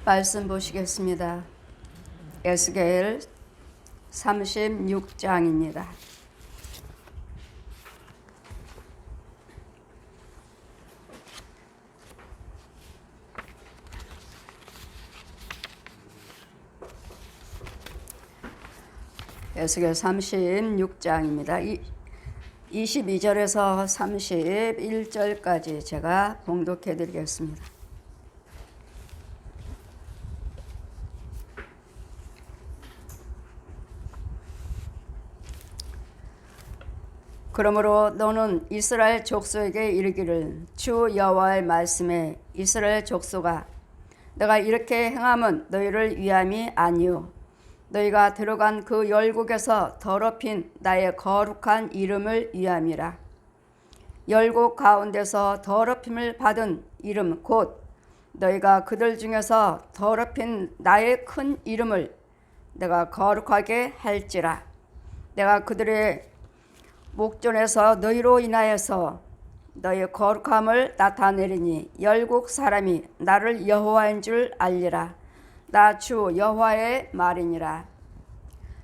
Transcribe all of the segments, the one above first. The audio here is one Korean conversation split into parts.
말씀 보시겠습니다. 에스겔 36장입니다. 에스겔 36장입니다. 22절에서 31절까지 제가 봉독해 드리겠습니다. 그러므로 너는 이스라엘 족속에게 이르기를 주 여호와의 말씀에 이스라엘 족속아 내가 이렇게 행함은 너희를 위함이 아니요 너희가 들어간 그 열국에서 더럽힌 나의 거룩한 이름을 위함이라. 열국 가운데서 더럽힘을 받은 이름 곧 너희가 그들 중에서 더럽힌 나의 큰 이름을 내가 거룩하게 할지라. 내가 그들의 목전에서 너희로 인하여서 너희 거룩함을 나타내리니 열국 사람이 나를 여호와인 줄 알리라. 나 주 여호와의 말이니라.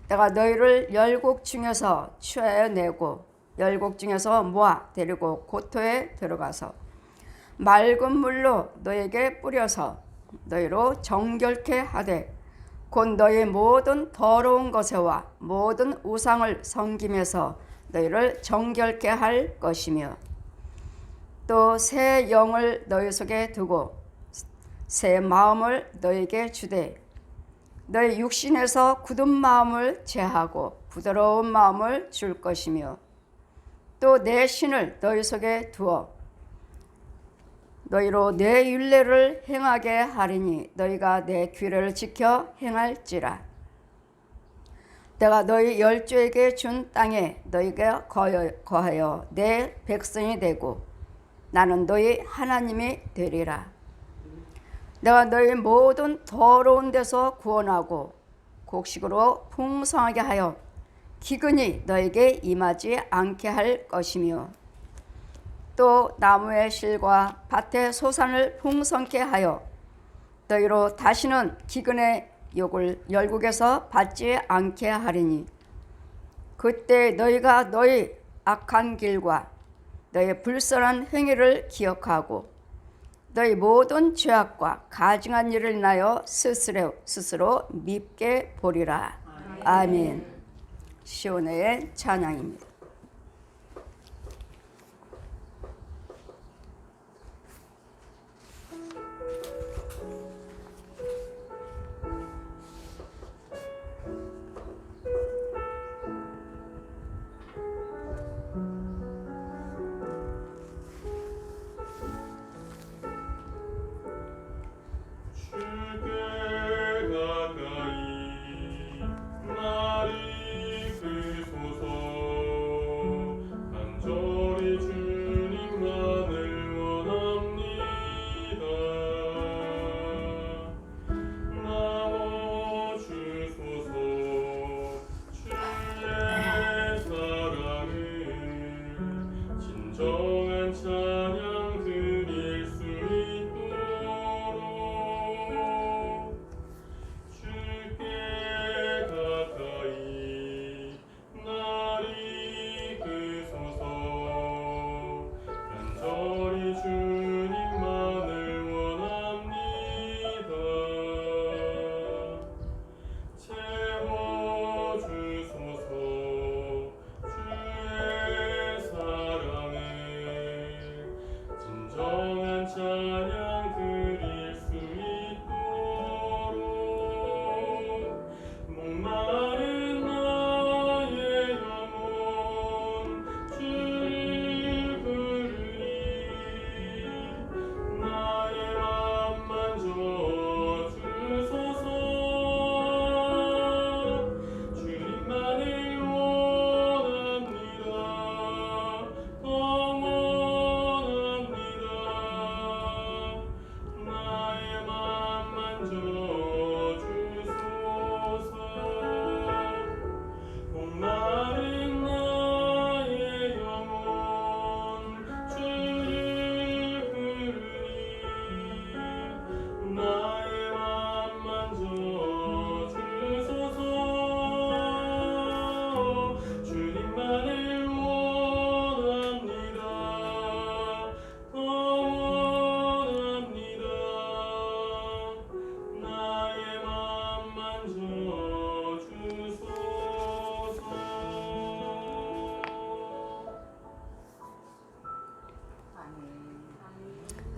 내가 너희를 열국 중에서 취하여내고 열국 중에서 모아 데리고 고토에 들어가서 맑은 물로 너희에게 뿌려서 너희로 정결케 하되 곧 너희 모든 더러운 것에와 모든 우상을 섬김에서 너희를 정결케 할 것이며 또 새 영을 너희 속에 두고 새 마음을 너희에게 주되 너희 육신에서 굳은 마음을 제하고 부드러운 마음을 줄 것이며 또 내 신을 너희 속에 두어 너희로 내 율례를 행하게 하리니 너희가 내 규례를 지켜 행할지라. 내가 너희 열조에게 준 땅에 너희가 거하여 내 백성이 되고 나는 너희 하나님이 되리라. 내가 너희 모든 더러운 데서 구원하고 곡식으로 풍성하게 하여 기근이 너에게 임하지 않게 할 것이며 또 나무의 실과 밭의 소산을 풍성케 하여 너희로 다시는 기근의 욕을 열국에서 받지 않게 하리니 그때 너희가 너희 악한 길과 너희 불선한 행위를 기억하고 너희 모든 죄악과 가증한 일을 인하여 스스로 밉게 보리라. 아멘. 시온의 찬양입니다.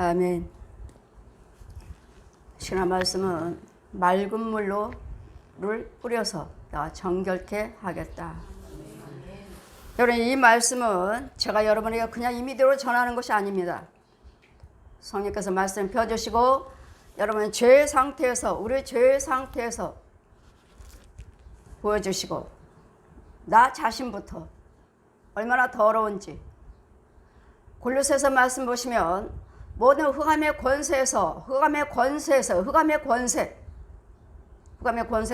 아멘. 신앙 말씀은 맑은 물을 뿌려서 내가 정결케 하겠다. 여러분, 이 말씀은 제가 여러분에게 그냥 임의대로 전하는 것이 아닙니다. 성령께서 말씀 펴주시고 여러분 죄의 상태에서, 우리 죄의 상태에서 보여주시고 나 자신부터 얼마나 더러운지. 골로새서 말씀 보시면 모든 흑암의 권세에서, 흑암의 권세가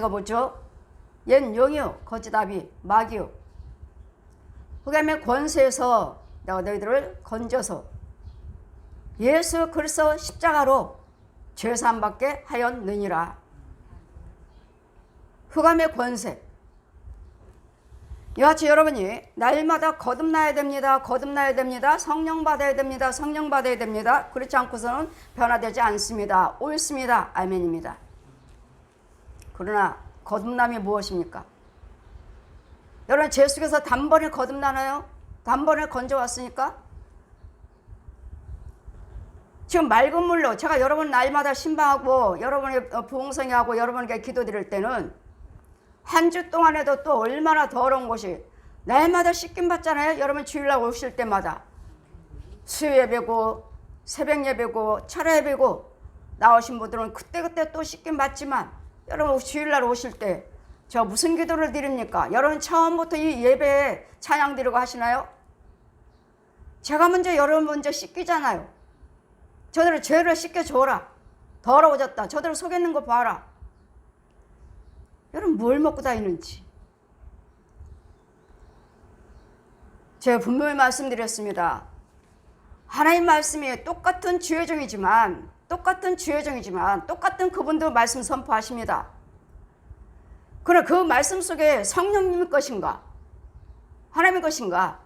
뭐죠? 옛 용이요 거짓 아비 마귀요. 흑암의 권세에서 내가 너희들을 건져서 예수 그리스도 십자가로 죄사함 받게 하였느니라. 흑암의 권세. 이같이 여러분이 날마다 거듭나야 됩니다. 성령 받아야 됩니다. 그렇지 않고서는 변화되지 않습니다. 옳습니다. 아멘입니다. 그러나 거듭남이 무엇입니까? 여러분, 죄 속에서 단번에 거듭나나요? 단번에 건져왔으니까? 지금 맑은 물로 제가 여러분 날마다 신방하고 여러분의 부흥성회하고 여러분에게 기도드릴 때는 한 주 동안에도 또 얼마나 더러운 것이 날마다 씻김 받잖아요. 여러분 주일날 오실 때마다 수요 예배고 새벽 예배고 철야 예배고 나오신 분들은 그때그때 또 씻김 받지만 여러분 주일날 오실 때 저 무슨 기도를 드립니까? 여러분 처음부터 이 예배에 찬양 드리고 하시나요? 제가 먼저 여러분 먼저 씻기잖아요. 저들을 죄를 씻겨줘라. 더러워졌다. 저들을 속였는 거 봐라. 여러분 뭘 먹고 다니는지. 제가 분명히 말씀드렸습니다. 하나님 말씀이 똑같은 주여종이지만 똑같은 그분도 말씀 선포하십니다. 그러나 그 말씀 속에 성령님의 것인가? 하나님의 것인가?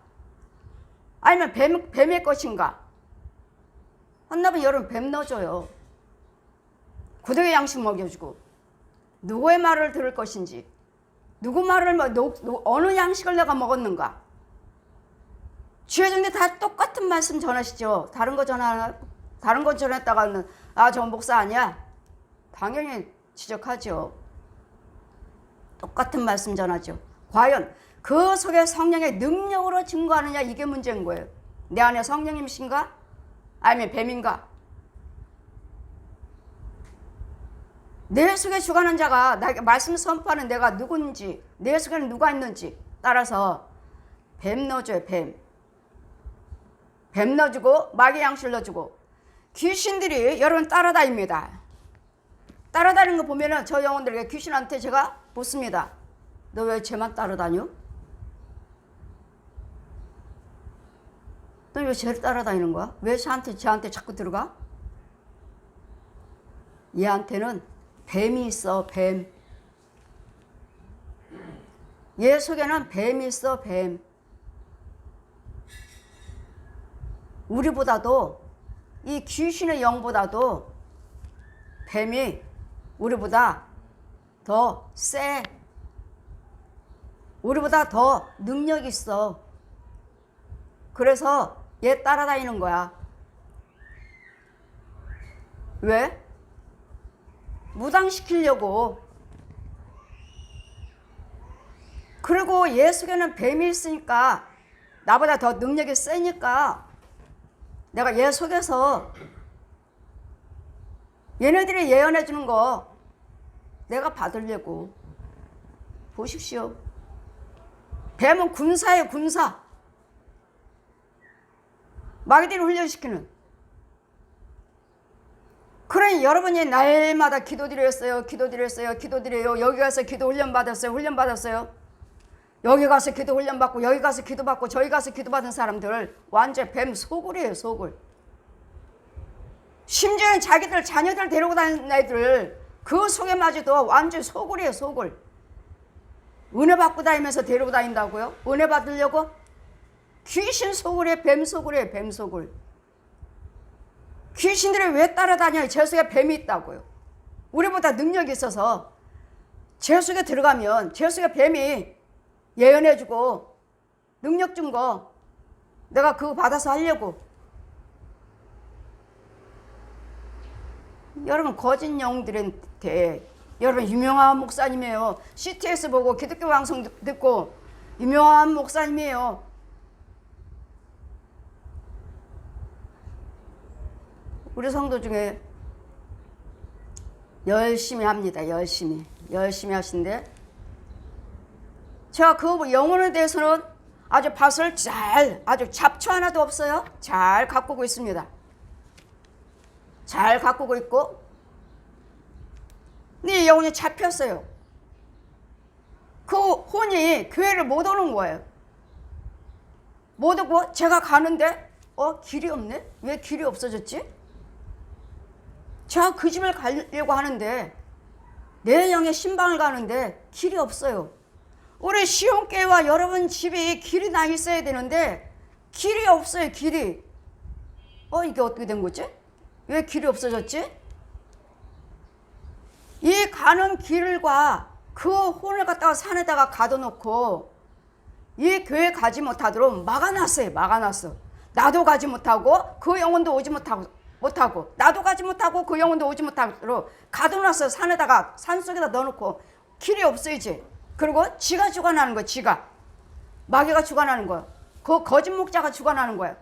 아니면 뱀의 것인가? 한나분 여러분 뱀 넣어줘요. 구더기 양식 먹여주고 누구의 말을 들을 것인지, 누구 말을 어느 양식을 내가 먹었는가? 주여종님 다 똑같은 말씀 전하시죠. 다른 거 전했다가는 저 목사 아니야? 당연히 지적하죠. 똑같은 말씀 전하죠. 과연 그 속에 성령의 능력으로 증거하느냐, 이게 문제인 거예요. 내 안에 성령님이신가? 아니면 뱀인가? 내 속에 주관하는 자가 나에게 말씀 선포하는 내가 누군지, 내 속에는 누가 있는지 따라서 뱀 넣어줘요. 뱀 넣어주고 마귀 양식 넣어주고. 귀신들이 여러분 따라다닙니다. 따라다니는 거 보면은 저 영혼들에게 귀신한테 제가 묻습니다. 너 왜 쟤만 따라다녀? 너 왜 쟤를 따라다니는 거야? 왜 쟤한테 자꾸 들어가? 얘한테는 뱀이 있어. 뱀. 얘 속에는 뱀이 있어. 뱀. 우리보다도, 이 귀신의 영보다도 뱀이 우리보다 더 세. 우리보다 더 능력이 있어. 그래서 얘 따라다니는 거야. 왜? 무당시키려고. 그리고 얘 속에는 뱀이 있으니까, 나보다 더 능력이 세니까 내가 얘 속에서 얘네들이 예언해 주는 거 내가 받으려고. 보십시오. 뱀은 군사예요. 군사. 마귀들을 훈련시키는. 그러니 여러분이 날마다 기도드렸어요. 여기 가서 기도 훈련 받았어요. 여기 가서 기도 훈련 받고, 여기 가서 기도 받고, 저기 가서 기도 받은 사람들 완전 뱀 소굴이에요. 소굴. 심지어는 자기들 자녀들 데리고 다니는 애들 그 속에마저도 완전 소굴이에요. 소굴. 은혜 받고 다니면서 데리고 다닌다고요? 은혜 받으려고? 귀신 소굴이에요. 뱀 소굴이에요. 뱀 소굴. 귀신들이 왜 따라다녀요? 제 속에 뱀이 있다고요. 우리보다 능력이 있어서 제 속에 들어가면 제 속에 뱀이 예언해주고 능력 준 거 내가 그거 받아서 하려고. 여러분 거짓 영들한테 여러분 유명한 목사님이에요. CTS 보고 기독교 방송 듣고 유명한 목사님이에요. 우리 성도 중에 열심히 합니다. 열심히 하신데 제가 그 영혼에 대해서는 아주 밭을 아주 잡초 하나도 없어요. 잘 가꾸고 있습니다. 잘 가꾸고 있고 네 영혼이 잡혔어요. 그 혼이 교회를 못 오는 거예요. 못 오고 제가 가는데 길이 없네? 왜 길이 없어졌지? 제가 그 집을 가려고 하는데 내 영의 신방을 가는데 길이 없어요. 우리 시온교회와 여러분 집이 길이 나 있어야 되는데 길이 없어요. 길이. 이게 어떻게 된 거지? 왜 길이 없어졌지? 이 가는 길과 그 혼을 갖다가 산에다가 가둬놓고 이 교회 가지 못하도록 막아놨어요. 막아놨어. 나도 가지 못하고 그 영혼도 오지 못하고 나도 가지 못하고 그 영혼도 오지 못하도록 가둬놨어. 산에다가 산속에다 넣어놓고 길이 없어야지. 그리고 지가 죽어나는 거야. 지가 마귀가 죽어나는 거야. 그 거짓 목자가 죽어나는 거야.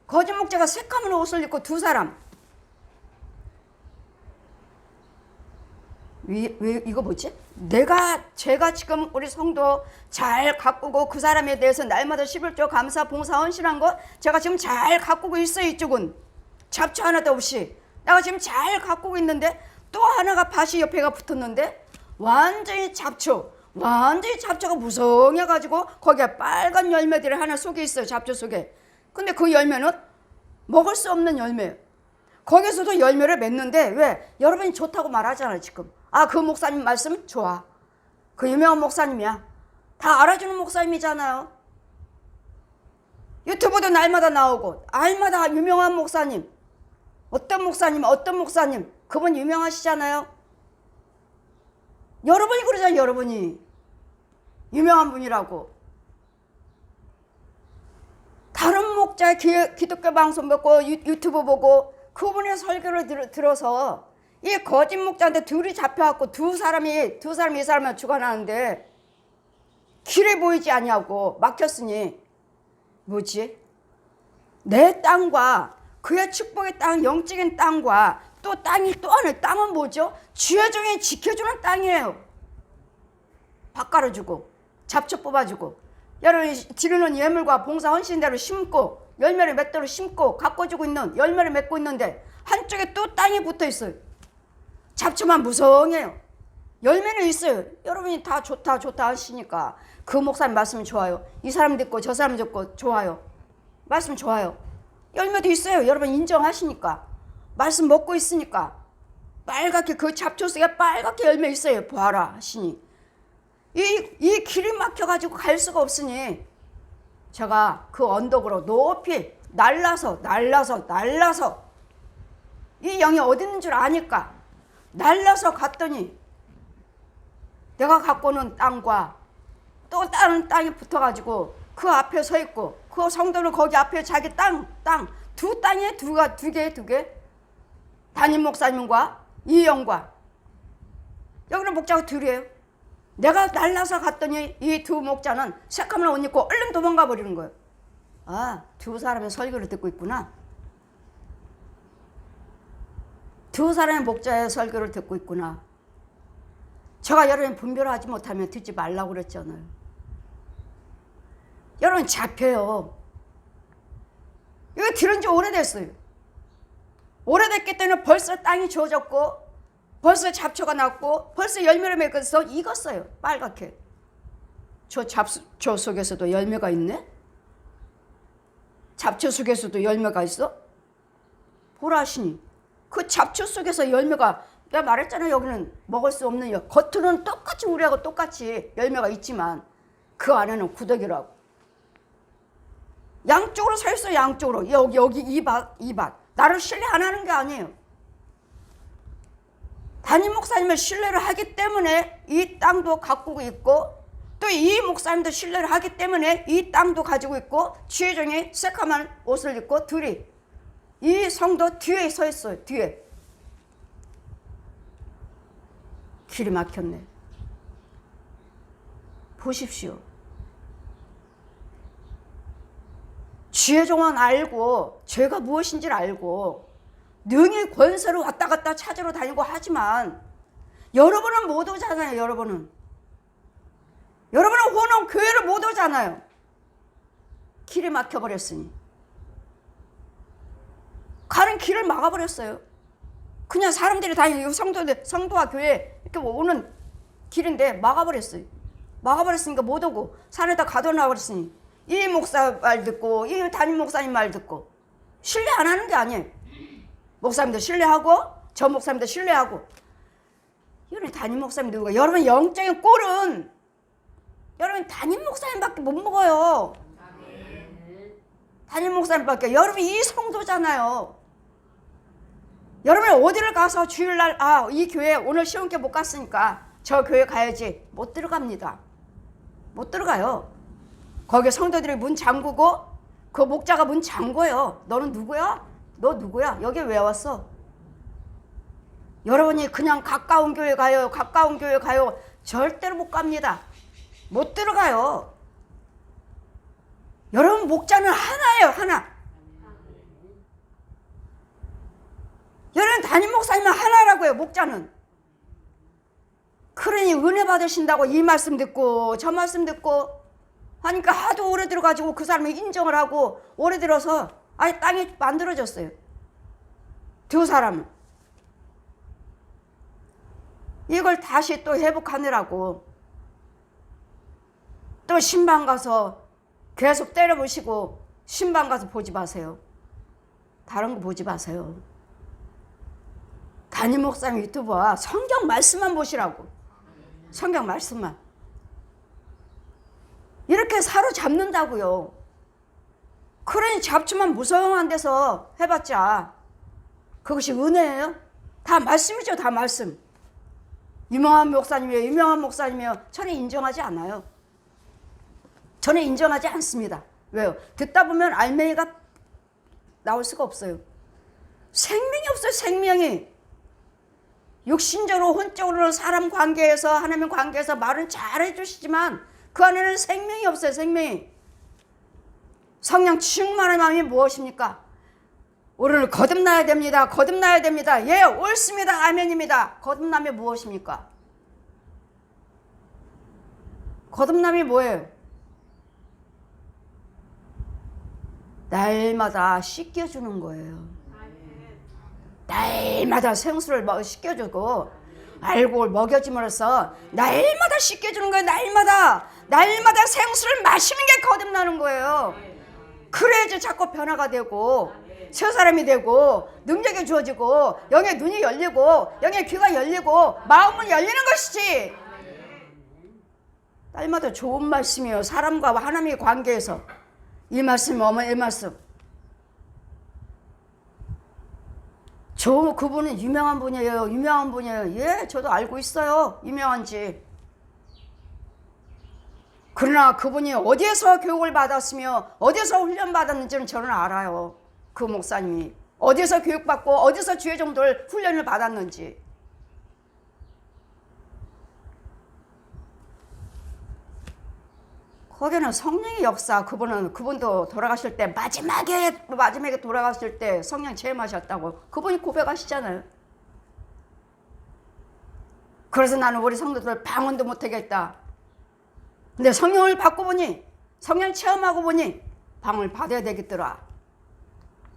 거짓 목자가 새까만 옷을 입고 두 사람 왜 이거 뭐지? 제가 지금 우리 성도 잘 가꾸고 그 사람에 대해서 날마다 11조 감사 봉사 헌신한 거 제가 지금 잘 가꾸고 있어요. 이쪽은 잡초 하나도 없이 내가 지금 잘 가꾸고 있는데 또 하나가 밭이 옆에가 붙었는데 완전히 잡초가 무성해가지고 거기에 빨간 열매들이 하나 속에 있어요. 잡초 속에. 근데 그 열매는 먹을 수 없는 열매예요. 거기서도 열매를 맺는데 왜? 여러분이 좋다고 말하잖아요. 지금 그 목사님 말씀 좋아. 그 유명한 목사님이야. 다 알아주는 목사님이잖아요. 유튜브도 날마다 나오고 날마다 유명한 목사님. 어떤 목사님 그분 유명하시잖아요. 여러분이 그러잖아요. 여러분이 유명한 분이라고. 다른 목자의 기독교 방송 보고 유튜브 보고 그분의 설교를 들어서 이 거짓 목자한테 둘이 잡혀갖고 두 사람이 이 사람을 죽어나는데 길이 보이지 아니하고 막혔으니 뭐지? 내 땅과 그의 축복의 땅, 영적인 땅과 또 땅이 또 하나 땅은 뭐죠? 주여종이 지켜주는 땅이에요. 밥 깔아주고 잡초 뽑아주고 여러분이 지르는 예물과 봉사 헌신대로 심고 열매를 맺도록 심고 가꿔주고 있는 열매를 맺고 있는데 한쪽에 또 땅이 붙어 있어요. 잡초만 무성해요. 열매는 있어요. 여러분이 다 좋다 하시니까 그 목사님 말씀이 좋아요. 이 사람 듣고 저 사람 듣고 좋아요. 말씀 좋아요. 열매도 있어요. 여러분 인정하시니까 말씀 먹고 있으니까 빨갛게 그 잡초 속에 빨갛게 열매 있어요. 보아라 하시니 이 길이 막혀가지고 갈 수가 없으니 제가 그 언덕으로 높이 날라서 이 영이 어디 있는 줄 아니까 날라서 갔더니 내가 갖고 오는 땅과 또 다른 땅이 붙어가지고 그 앞에 서 있고 그 성도는 거기 앞에 자기 땅 두 땅에 두 개 담임 목사님과 이영과 여기는 목자가 둘이에요. 내가 날라서 갔더니 이 두 목자는 새까만 옷 입고 얼른 도망가 버리는 거예요. 두 사람의 설교를 듣고 있구나. 두 사람의 목자의 설교를 듣고 있구나. 제가 여러분 분별하지 못하면 듣지 말라고 그랬잖아요. 여러분 잡혀요. 이거 들은 지 오래됐어요. 오래됐기 때문에 벌써 땅이 주어졌고 벌써 잡초가 났고 벌써 열매를 맺어서 익었어요. 빨갛게. 저 잡초 속에서도 열매가 있네? 잡초 속에서도 열매가 있어? 보라시니 그 잡초 속에서 열매가 내가 말했잖아요. 여기는 먹을 수 없는 겉으로는 똑같이 우리하고 똑같이 열매가 있지만 그 안에는 구더기라고. 양쪽으로 서 있어. 양쪽으로 여기 이 밭 나를 신뢰 안 하는 게 아니에요. 담임 목사님을 신뢰를 하기 때문에 이 땅도 가꾸고 있고 또 이 목사님도 신뢰를 하기 때문에 이 땅도 가지고 있고 주의종이 새까만 옷을 입고 둘이 이 성도 뒤에 서 있어요. 뒤에 길이 막혔네. 보십시오. 주의 종은 알고 죄가 무엇인지를 알고 능히 권세로 왔다 갔다 찾으러 다니고 하지만 여러분은 못 오잖아요. 여러분은 호농 교회를 못 오잖아요. 길이 막혀버렸으니 가는 길을 막아버렸어요. 그냥 사람들이 다니는 성도와 교회 이렇게 오는 길인데 막아버렸어요. 막아버렸으니까 못 오고 산에다 가둬놔버렸으니 이 목사 말 듣고 이 담임 목사님 말 듣고 신뢰 안 하는 게 아니에요. 목사님도 신뢰하고 저 목사님도 신뢰하고 이런 담임 목사님 누구가 여러분 영적인 꼴은 여러분 담임 목사님밖에 못 먹어요. 담임 목사님밖에. 여러분 이 성도잖아요. 여러분 어디를 가서 주일날 이 교회 오늘 시험께 못 갔으니까 저 교회 가야지 못 들어갑니다. 못 들어가요. 거기 성도들이 문 잠그고 그 목자가 문 잠궈요. 너는 누구야? 너 누구야? 여기 왜 왔어? 여러분이 그냥 가까운 교회 가요. 가까운 교회 가요. 절대로 못 갑니다. 못 들어가요. 여러분 목자는 하나예요. 하나. 여러분 담임 목사님은 하나라고요. 목자는. 그러니 은혜 받으신다고 이 말씀 듣고 저 말씀 듣고 하니까 하도 오래 들어가지고 그 사람이 인정을 하고 오래 들어서 아예 땅이 만들어졌어요. 두 사람은. 이걸 다시 또 회복하느라고 또 신방 가서 계속 때려보시고 신방 가서 보지 마세요. 다른 거 보지 마세요. 담임 목사님 유튜브와 성경 말씀만 보시라고. 성경 말씀만. 이렇게 사로잡는다고요. 그러니 잡지만 무서운 데서 해봤자 그것이 은혜예요? 다 말씀이죠. 다 말씀. 유명한 목사님이에요. 유명한 목사님이에요. 저는 인정하지 않아요. 저는 인정하지 않습니다. 왜요? 듣다 보면 알맹이가 나올 수가 없어요. 생명이 없어요. 생명이. 육신적으로 혼적으로 사람 관계에서 하나님 관계에서 말은 잘 해주시지만 그 안에는 생명이 없어요. 생명이. 성령 충만한 마음이 무엇입니까? 우리를 거듭나야 됩니다. 거듭나야 됩니다. 예, 옳습니다. 아멘입니다. 거듭남이 무엇입니까? 거듭남이 뭐예요? 날마다 씻겨주는 거예요. 날마다 생수를 씻겨주고 알코올 먹여줌으로써 날마다 씻겨주는 거예요. 날마다 생수를 마시는 게 거듭나는 거예요. 그래야지 자꾸 변화가 되고 새 사람이 되고 능력이 주어지고 영의 눈이 열리고 영의 귀가 열리고 마음은 열리는 것이지. 날마다 좋은 말씀이에요. 사람과 하나님의 관계에서 이 말씀 어머니 이 말씀. 그분은 유명한 분이에요. 유명한 분이에요. 예, 저도 알고 있어요. 유명한지. 그러나 그분이 어디에서 교육을 받았으며 어디에서 훈련 받았는지는 저는 알아요. 그 목사님이 어디에서 교육받고 어디서 주의 종들 훈련을 받았는지. 거기는 성령의 역사. 그분도 돌아가실 때 마지막에 돌아가실 때 성령 체험하셨다고 그분이 고백하시잖아요. 그래서 나는 우리 성도들 방언도 못하겠다. 근데 성령을 받고 보니 성령 체험하고 보니 방언을 받아야 되겠더라.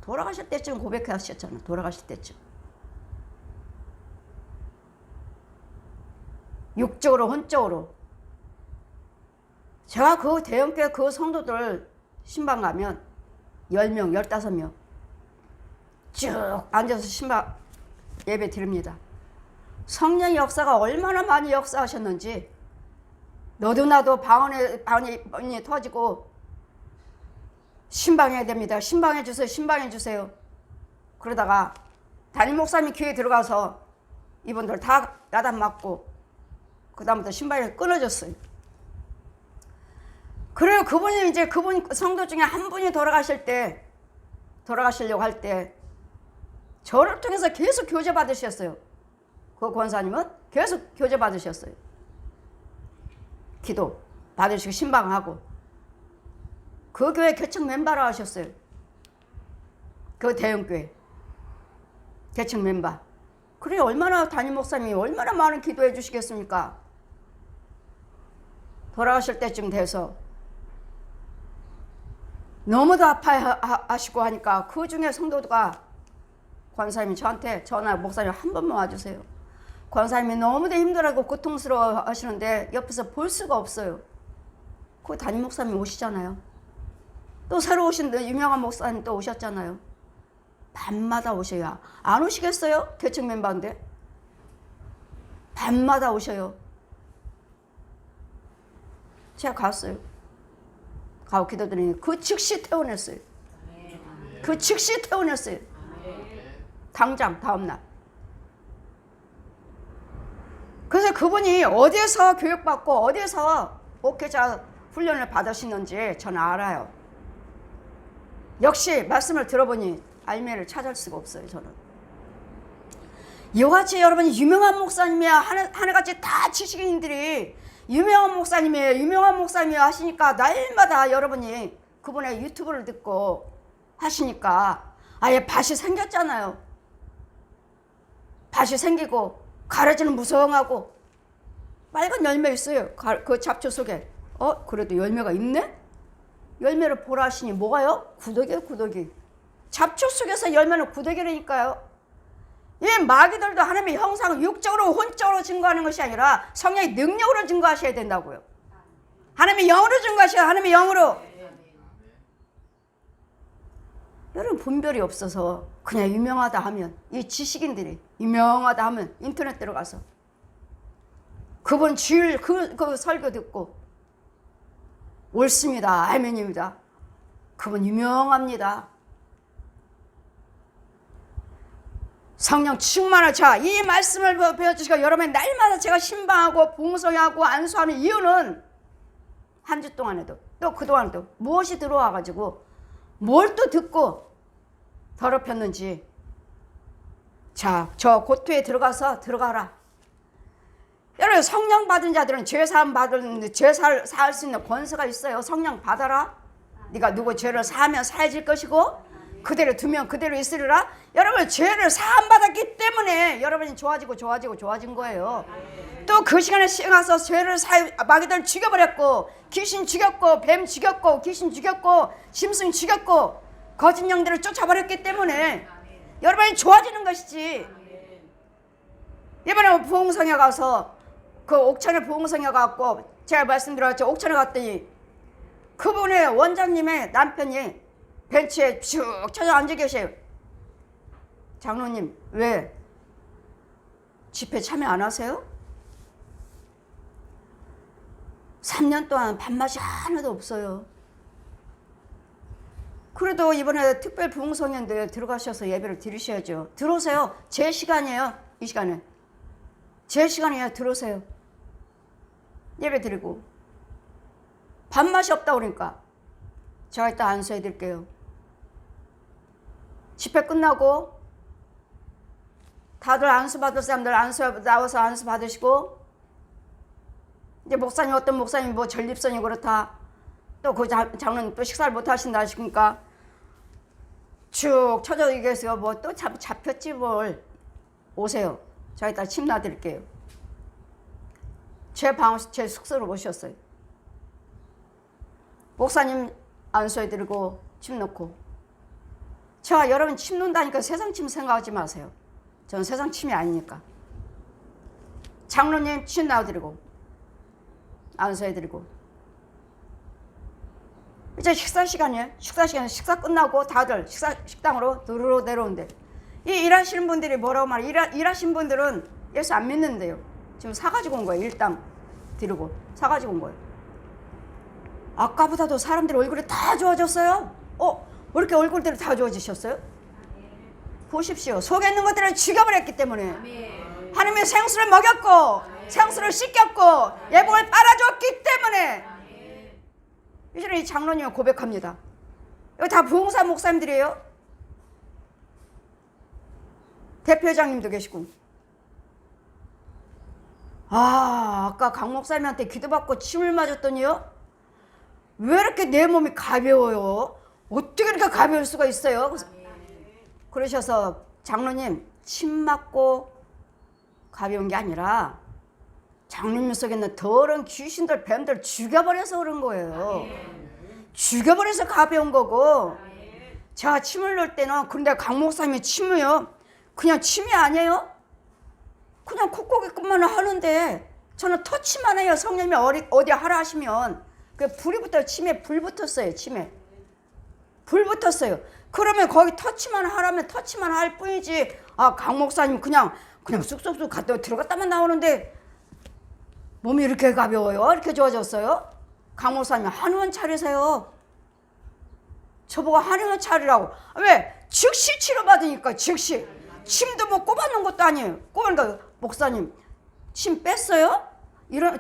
돌아가실 때쯤 고백하셨잖아. 돌아가실 때쯤. 육적으로 혼적으로. 제가 그 대형교회 그 성도들 신방 가면 10명, 15명 쭉 앉아서 신방 예배 드립니다. 성령의 역사가 얼마나 많이 역사하셨는지. 너도 나도 방언이 터지고 신방해야 됩니다. 신방해 주세요. 신방해 주세요. 그러다가 담임 목사님 귀에 들어가서 이분들 다 야단 맞고 그 다음부터 신방이 끊어졌어요. 그래요. 그분 성도 중에 한 분이 돌아가시려고 할 때 저를 통해서 계속 교제 받으셨어요. 그 권사님은 계속 교제 받으셨어요. 기도 받으시고 신방하고 그 교회 개척 멤버로 하셨어요. 그 대형교회 개척 멤버. 그래 얼마나 담임 목사님이 얼마나 많은 기도해 주시겠습니까? 돌아가실 때쯤 돼서 너무도 아파하시고 하니까 그 중에 성도가 권사님이 저한테 전화 목사님 한 번만 와주세요. 권사님이 너무도 힘들어하고 고통스러워 하시는데 옆에서 볼 수가 없어요. 그 담임 목사님이 오시잖아요. 또 새로 오신 유명한 목사님 또 오셨잖아요. 밤마다 오셔야 안 오시겠어요? 개척 멤버인데 밤마다 오셔요. 제가 갔어요. 가고 기도드리니 그 즉시 퇴원했어요. 그 즉시 퇴원했어요. 당장 다음날. 그래서 그분이 어디서 교육받고 어디서 목회자 훈련을 받으시는지 저는 알아요. 역시 말씀을 들어보니 알매를 찾을 수가 없어요. 저는 이같이 여러분이 유명한 목사님이야 하나같이 다 지식인들이 유명한 목사님이에요 하시니까 날마다 여러분이 그분의 유튜브를 듣고 하시니까 아예 밭이 생겼잖아요. 밭이 생기고 가라지는 무성하고 빨간 열매 있어요. 그 잡초 속에. 그래도 열매가 있네? 열매를 보라 하시니 뭐가요? 구더기예요, 구더기. 잡초 속에서 열매는 구더기라니까요. 이 마귀들도 하나님의 형상을 육적으로 혼적으로 증거하는 것이 아니라 성령의 능력으로 증거하셔야 된다고요. 하나님의 영으로 증거하셔야 하나님의 영으로. 여러분 분별이 없어서 그냥 유명하다 하면 이 지식인들이 유명하다 하면 인터넷 들어가서 그분 주일 그 설교 듣고 옳습니다. 아멘입니다. 그분 유명합니다. 성령 충만한 자, 이 말씀을 배워주시고 여러분 날마다 제가 신방하고 봉성하고 안수하는 이유는 한 주 동안에도 또 그동안에도 무엇이 들어와가지고 뭘 또 듣고 더럽혔는지. 자, 저 고토에 들어가라. 여러분 성령 받은 자들은 죄사함 받은 죄사를 사할 수 있는 권세가 있어요. 성령 받아라. 네가 누구 죄를 사하면 사해질 것이고 그대로 두면 그대로 있으리라. 여러분 죄를 사함 받았기 때문에 여러분이 좋아진 거예요. 또 그 시간에 가서 죄를 마귀들 죽여버렸고 귀신 죽였고 뱀 죽였고 귀신 죽였고 짐승 죽였고 거짓 영들을 쫓아버렸기 때문에 여러분이 좋아지는 것이지. 이번에 부흥성에 가서 그 옥천에 부흥성에 가고 제가 말씀드렸죠. 옥천에 갔더니 그분의 원장님의 남편이 벤치에 쭉 쳐져 앉아 계세요. 장로님 왜 집회 참여 안 하세요? 3년 동안 밥맛이 하나도 없어요. 그래도 이번에 특별 부흥성인데 들어가셔서 예배를 드리셔야죠. 들어오세요. 제 시간이에요. 이 시간은 제 시간이에요. 들어오세요. 예배 드리고. 밥맛이 없다 그러니까 제가 이따 안수해 드릴게요. 집회 끝나고 다들 안수 받을 사람들 나와서 안수 받으시고 이제 목사님 어떤 목사님 뭐 전립선이 그렇다 또 그 장로님 또 식사를 못 하신다 하시니까 쭉 쳐져 계세요. 뭐 또 잡혔지 뭘. 오세요. 제가 이따 침 놔드릴게요. 제 숙소로 모셨어요. 목사님 안수해드리고 침 놓고. 제가 여러분 침 놓는다니까 세상 침 생각하지 마세요. 저는 세상 침이 아니니까. 장로님 침 놔드리고 안수해드리고. 이제 식사 시간이에요. 식사 끝나고 다들 식당으로 두루루 내려오는데 이 일하시는 분들이 뭐라고 말해요? 일하시는 분들은 예수 안 믿는데요. 지금 사가지고 온 거예요. 일당 드리고 사가지고 온 거예요. 아까보다도 사람들이 얼굴이 다 좋아졌어요. 왜 이렇게 얼굴들이 다 좋아지셨어요? 보십시오. 속에 있는 것들을 죽여버렸기 때문에 하나님의 생수를 먹였고 생수를 씻겼고 예복을 빨아줬기 때문에 이제는 이 장로님은 고백합니다. 이거 다 부흥사 목사님들이에요. 대표장님도 계시고 아까 강 목사님한테 기도받고 침을 맞았더니요, 왜 이렇게 내 몸이 가벼워요? 어떻게 이렇게 가벼울 수가 있어요? 그러셔서 장로님, 침 맞고 가벼운 게 아니라 장로님 속에 있는 더러운 귀신들, 뱀들 죽여버려서 그런 거예요. 죽여버려서 가벼운 거고, 제가 침을 넣을 때는, 근데 강 목사님이 침을요, 그냥 침이 아니에요. 그냥 콧고기끝만 하는데 저는 터치만 해요. 성령님이 어디 하라 하시면 그 불이 붙어요. 침에 불 붙었어요. 침에 불 붙었어요. 그러면 거기 터치만 하라면 터치만 할 뿐이지. 강 목사님 그냥 쑥쑥쑥 갔다 들어갔다만 나오는데 몸이 이렇게 가벼워요? 이렇게 좋아졌어요? 강 목사님 한의원 차리세요. 저보고 한의원 차리라고. 왜? 즉시 치료받으니까. 즉시. 침도 뭐 꼽아놓은 것도 아니에요. 꼽으니까 목사님 침 뺐어요?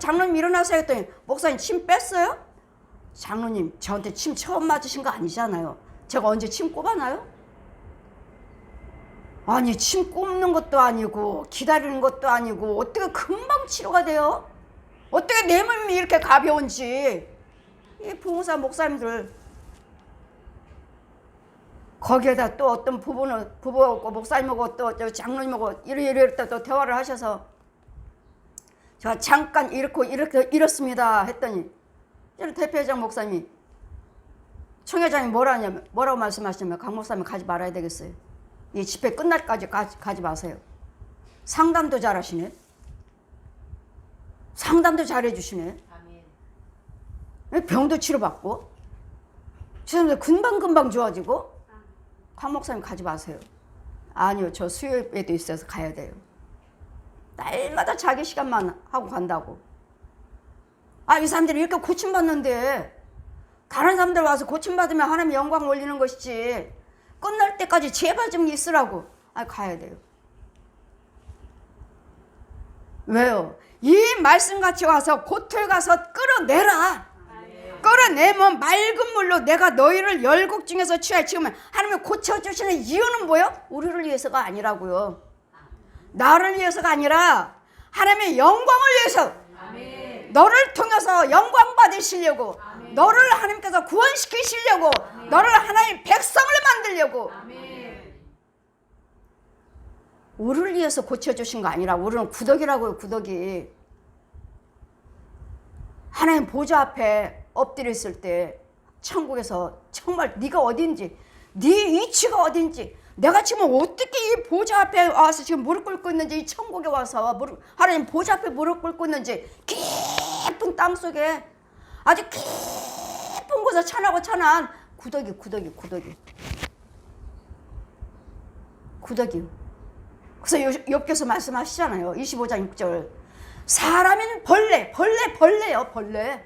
장로님 일어나세요 했더니 목사님 침 뺐어요? 장로님 저한테 침 처음 맞으신 거 아니잖아요. 제가 언제 침 꼽아놔요? 아니 침 꼽는 것도 아니고 기다리는 것도 아니고 어떻게 금방 치료가 돼요? 어떻게 내 몸이 이렇게 가벼운지. 이 부흥사 목사님들 거기에다 또 어떤 부부하고 목사님하고 또 장로님하고 이렇게 또 대화를 하셔서 제가 잠깐 이렇습니다 했더니 대표회장 목사님이 총회장이 뭐라고 말씀하시냐면 강 목사님 가지 말아야 되겠어요. 이 집회 끝날 때까지 가지 마세요. 상담도 잘하시네. 상담도 잘해주시네. 병도 치료받고 죄송합니다. 금방금방 좋아지고. 강 목사님 가지 마세요. 아니요, 저 수요예배도 있어서 가야 돼요. 날마다 자기 시간만 하고 간다고. 이 사람들이 이렇게 고침받는데 다른 사람들 와서 고침받으면 하나님 영광 올리는 것이지 끝날 때까지 제발 좀 있으라고. 가야 돼요. 왜요? 이 말씀같이 와서 고틀 가서 끌어내라. 끌어내면 맑은 물로 내가 너희를 열국 중에서 취하여 지으면 하나님이 고쳐주시는 이유는 뭐예요? 우리를 위해서가 아니라고요. 나를 위해서가 아니라 하나님의 영광을 위해서. 아멘. 너를 통해서 영광 받으시려고. 아멘. 너를 하나님께서 구원시키시려고. 아멘. 너를 하나님의 백성을 만들려고. 아멘. 우리를 위해서 고쳐주신 거 아니라 우리는 구덕이라고요. 구덕이. 하나님 보좌 앞에 엎드려 있을 때 천국에서 정말 네가 어딘지, 네 위치가 어딘지, 내가 지금 어떻게 이 보좌 앞에 와서 지금 무릎 꿇고 있는지, 이 천국에 와서 하나님 보좌 앞에 무릎 꿇고 있는지 깊은 땅속에 아주 깊은 곳에 찬하고 찬한 구덕이. 그래서 욥기서 말씀하시잖아요. 25장 6절. 사람인 벌레예요. 벌레.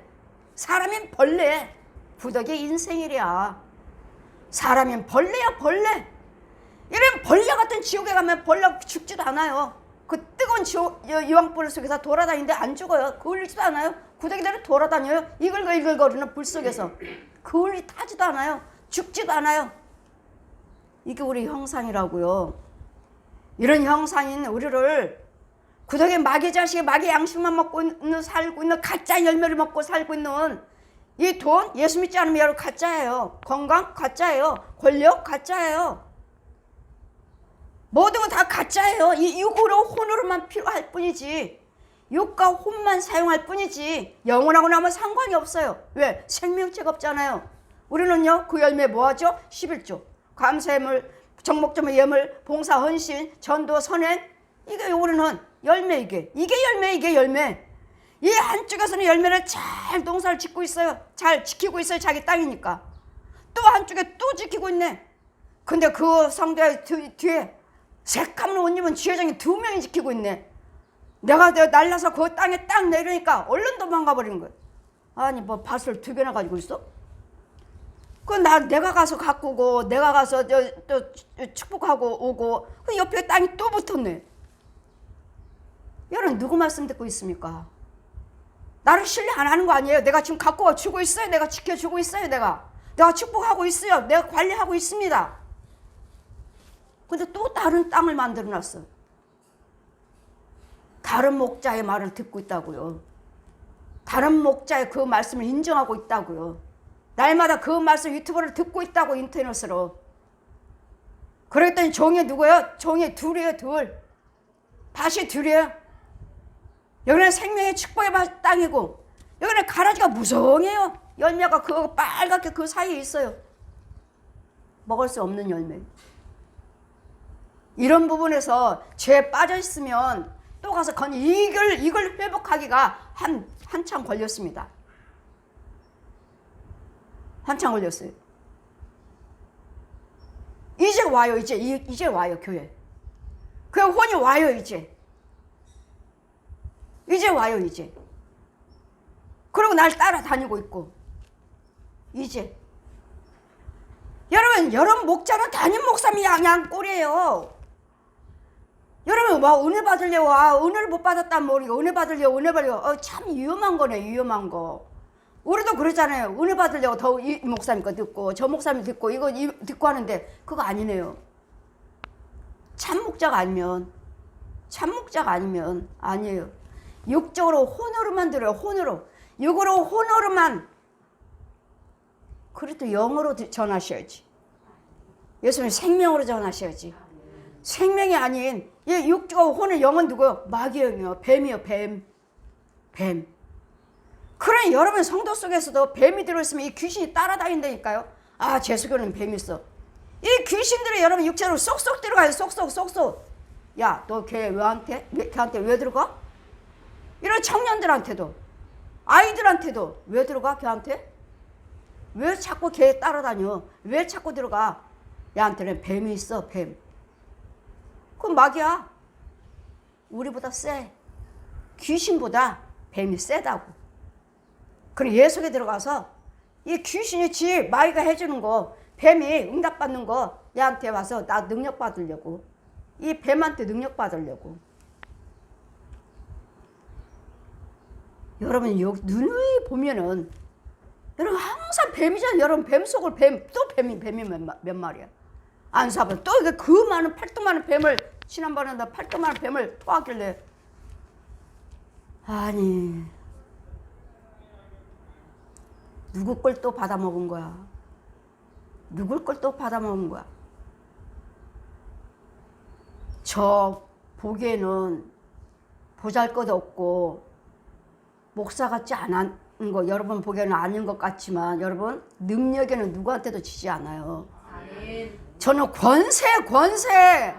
사람인 벌레. 구덕이 인생이랴. 사람인 벌레야, 벌레. 이런 벌레 같은 지옥에 가면 벌레가 죽지도 않아요. 그 뜨거운 유황불 속에서 돌아다니는데 안 죽어요. 그을리지도 않아요. 구더기대로 돌아다녀요. 이글거리는 불 속에서. 그을리 타지도 않아요. 죽지도 않아요. 이게 우리 형상이라고요. 이런 형상인 우리를 구덕의 마귀 자식이 마귀 양식만 먹고 살고 있는 가짜 열매를 먹고 살고 있는 이 돈, 예수 믿지 않으면 여러분 가짜예요. 건강 가짜예요. 권력 가짜예요. 모든 건 다 가짜예요. 이 육으로 혼으로만 필요할 뿐이지, 육과 혼만 사용할 뿐이지 영혼하고 나면 상관이 없어요. 왜? 생명체가 없잖아요. 우리는요 그 열매 뭐하죠? 11조 감사예물, 정목점의 예물, 봉사, 헌신, 전도, 선행. 이게 우리는 열매. 이게 열매. 이 한쪽에서는 열매를 잘 농사를 짓고 있어요. 잘 지키고 있어요. 자기 땅이니까. 또 한쪽에 또 지키고 있네. 근데 그 성대 뒤에 새까만 옷 입은 지회장이 2명이 지키고 있네. 내가 날라서 그 땅에 딱 내리니까 얼른 도망가 버리는 거예요. 아니 뭐 밭을 2개나 가지고 있어? 내가 가서 가꾸고 내가 가서 또 축복하고 오고 그 옆에 땅이 또 붙었네. 여러분 누구 말씀 듣고 있습니까? 나를 신뢰 안 하는 거 아니에요? 내가 지금 갖고 주고 있어요. 내가 지켜주고 있어요. 내가 축복하고 있어요. 내가 관리하고 있습니다. 근데 또 다른 땅을 만들어 놨어. 다른 목자의 말을 듣고 있다고요. 다른 목자의 그 말씀을 인정하고 있다고요. 날마다 그 말씀 유튜브를 듣고 있다고, 인터넷으로. 그랬더니 종이 누구예요? 종이 둘이에요, 둘. 밭이 둘이에요. 여기는 생명의 축복의 땅이고, 여기는 가라지가 무성해요. 열매가 그 빨갛게 그 사이에 있어요. 먹을 수 없는 열매. 이런 부분에서 죄에 빠져 있으면 또 가서 이걸 회복하기가 한참 걸렸습니다. 한참 걸렸어요. 이제 와요. 이제 와요, 교회. 그 혼이 와요, 이제 와요, 이제. 그리고 날 따라다니고 있고. 이제 여러분 목자는 담임 목사님이 양 꼴이에요. 여러분 은혜 받으려고, 은혜를 못 받았단 모르고 은혜 받으려고 참 위험한 거네, 위험한 거. 우리도 그러잖아요. 은혜 받으려고 더 이 목사님 거 듣고 저 목사님 듣고 이거 듣고 하는데 그거 아니네요. 참 목자가 아니면 아니에요. 육적으로 혼으로만 들어요. 혼으로. 육으로 혼으로만. 그래도 영으로 전하셔야지. 예수님 생명으로 전하셔야지. 생명이 아닌 이 육적으로 혼의 영은 누구요? 마귀예요. 뱀이요, 뱀. 그러니 여러분 성도 속에서도 뱀이 들어있으면 이 귀신이 따라다닌다니까요. 아, 제수교는 뱀이 있어. 이 귀신들이 여러분 육체로 쏙쏙 들어가요. 쏙쏙. 야, 너 걔한테 왜 들어가? 이런 청년들한테도, 아이들한테도 왜 들어가? 걔한테? 왜 자꾸 걔 따라다녀? 왜 자꾸 들어가? 얘한테는 뱀이 있어, 뱀. 그건 마귀야. 우리보다 세. 귀신보다 뱀이 세다고. 그럼 얘 속에 들어가서 이 귀신이 마귀가 해주는 거, 뱀이 응답받는 거 얘한테 와서 나 능력 받으려고. 이 뱀한테 능력 받으려고. 여러분 누누이 보면은 여러분 항상 뱀이잖아요. 여러분 뱀 속을 또 뱀이 몇 마리야. 안수하면 또 이게 그 많은 팔뚝 많은 뱀을, 지난번에 나 팔뚝 많은 뱀을 또 하길래, 아니 누구 걸 또 받아먹은 거야. 누굴 걸 또 받아먹은 거야. 저 보기에는 보잘것없고 목사 같지 않은 거, 여러분 보기에는 아닌 것 같지만 여러분 능력에는 누구한테도 지지 않아요. 저는 권세.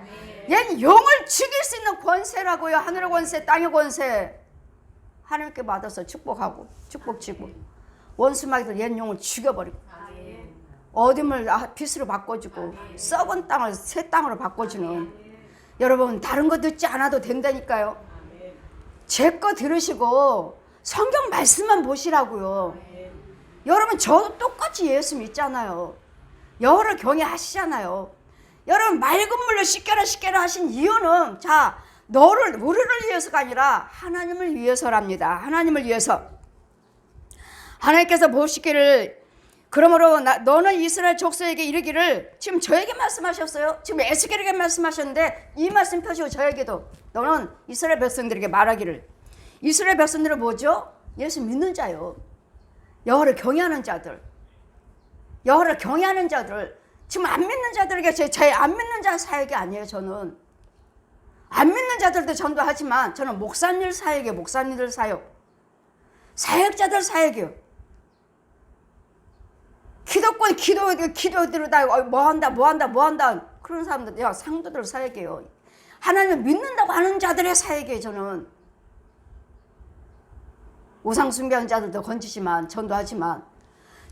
얘는 영을 죽일 수 있는 권세라고요. 하늘의 권세, 땅의 권세. 하나님께 받아서 축복하고 축복지고, 원수마귀들 얘는 영을 죽여버리고, 어둠을 빛으로 바꿔주고, 썩은 땅을 새 땅으로 바꿔주는, 여러분 다른 거 듣지 않아도 된다니까요. 제 거 들으시고 성경 말씀만 보시라고요. 여러분 저도 똑같이 예수 믿잖아요. 여호를 경외하시잖아요. 여러분 맑은 물로 씻겨라 하신 이유는, 자, 우리를 위해서가 아니라 하나님을 위해서랍니다. 하나님을 위해서. 하나님께서 보시기를, 그러므로 너는 이스라엘 족속에게 이르기를, 지금 저에게 말씀하셨어요. 지금 에스겔에게 말씀하셨는데 이 말씀 펴시고 저에게도, 너는 이스라엘 백성들에게 말하기를. 이스라엘 백성들은 뭐죠? 예수 믿는 자요. 여호와를 경외하는 자들. 여호와를 경외하는 자들. 지금 안 믿는 자들에게 제 안 믿는 자 사역이 아니에요. 저는 안 믿는 자들도 전도하지만 저는 목사님들 사역이에요. 목사님들 사역. 사역자들 사역이요. 기도권 기도들을 다 뭐한다 그런 사람들, 야, 상도들 사역이에요. 하나님을 믿는다고 하는 자들의 사역이에요. 저는 우상 숭배하는 자들도 건지지만 전도하지만,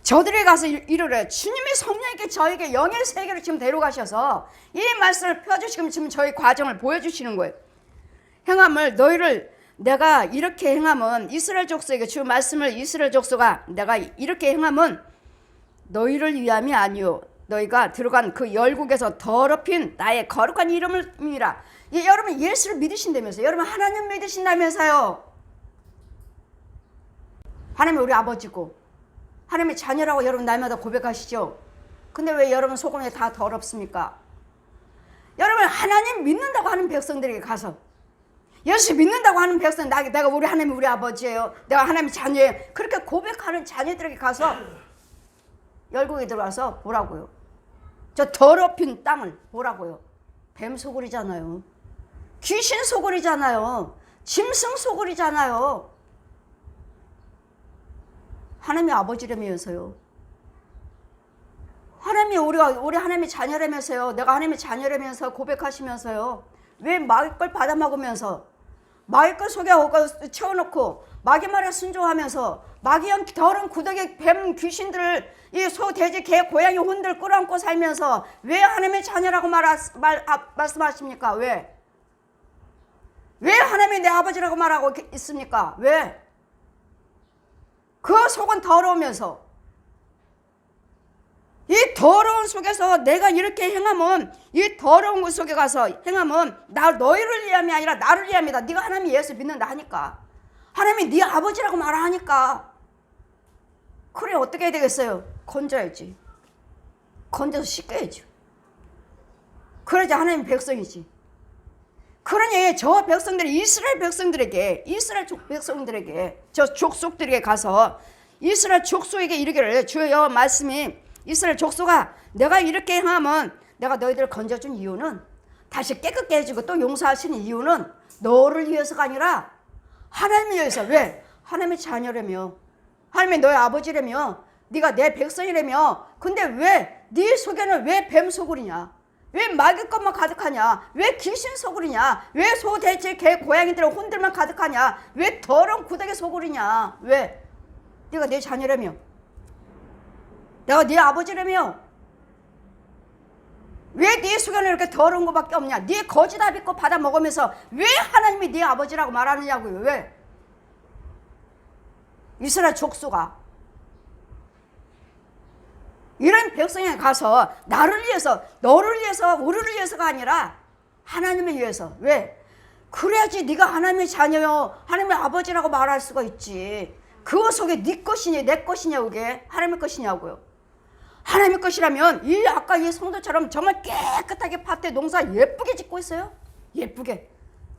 저들에 가서 이르래. 주님이 성령님께 저에게 영의 세계로 지금 데려가셔서 이 말씀을 펴주시면 지금 저희 과정을 보여주시는 거예요. 행함을, 너희를 내가 이렇게 행함은, 이스라엘 족속에게 주 말씀을, 이스라엘 족속아 내가 이렇게 행함은 너희를 위함이 아니요 너희가 들어간 그 열국에서 더럽힌 나의 거룩한 이름이라. 여러분 예수를 믿으신다면서요. 여러분 하나님 믿으신다면서요. 하나님이 우리 아버지고 하나님의 자녀라고 여러분 날마다 고백하시죠. 근데 왜 여러분 속은 왜 다 더럽습니까? 여러분 하나님 믿는다고 하는 백성들에게 가서 예수 믿는다고 하는 백성, 내가 우리 하나님 우리 아버지예요, 내가 하나님 자녀예요, 그렇게 고백하는 자녀들에게 가서 열국에 들어가서 보라고요. 저 더럽힌 땅을 보라고요. 뱀 소굴이잖아요. 귀신 소굴이잖아요. 짐승 소굴이잖아요. 하나님의 아버지라면서요. 하나님이 우리 하나님의 자녀라면서요. 내가 하나님의 자녀라면서 고백하시면서요. 왜 마귀 걸 받아먹으면서 마귀 걸 속에 채워놓고 마귀 말에 순종하면서 마귀 형 더러운 구더기 뱀 귀신들을 이 소 돼지 개 고양이 혼들 끌어안고 살면서 왜 하나님의 자녀라고 말씀하십니까? 왜 하나님이 내 아버지라고 말하고 있습니까? 왜? 그 속은 더러우면서 이 더러운 속에서 내가 이렇게 행하면, 이 더러운 것 속에 가서 행하면 너희를 위함이 아니라 나를 위함이다. 네가 하나님 예수 믿는다 하니까, 하나님이 네 아버지라고 말하니까, 그래 어떻게 해야 되겠어요? 건져야지. 건져서 씻겨야지. 그래야지 하나님 백성이지. 그러니 저 백성들이 이스라엘 백성들에게 저 족속들에게 가서 이스라엘 족속에게 이르기를, 주여 여호와 말씀이 이스라엘 족속아, 내가 이렇게 행하면 내가 너희들을 건져준 이유는, 다시 깨끗게 해주고 또 용서하시는 이유는 너를 위해서가 아니라 하나님을 위해서. 왜? 하나님의 자녀라며, 하나님이 너의 아버지라며, 네가 내 백성이라며. 근데 왜 네 속에는 왜 뱀 소굴이냐? 왜 마귀 것만 가득하냐? 왜 귀신 소굴이냐? 왜 소, 돼지, 개, 고양이들 혼들만 가득하냐? 왜 더러운 구더기 소굴이냐? 왜? 네가 내 자녀라며, 내가 네 아버지라며. 왜 네 속에는 이렇게 더러운 것밖에 없냐? 네 거짓 아비꼬 받아 먹으면서 왜 하나님이 네 아버지라고 말하느냐고요? 왜? 이스라엘 족속아, 이런 백성에 가서 나를 위해서, 너를 위해서, 우리를 위해서가 아니라 하나님을 위해서. 왜? 그래야지 네가 하나님의 자녀요, 하나님의 아버지라고 말할 수가 있지. 그 속에 네 것이냐 내 것이냐, 그게 하나님의 것이냐고요. 하나님의 것이라면 이 아까 이 성도처럼 정말 깨끗하게 밭에 농사 예쁘게 짓고 있어요. 예쁘게.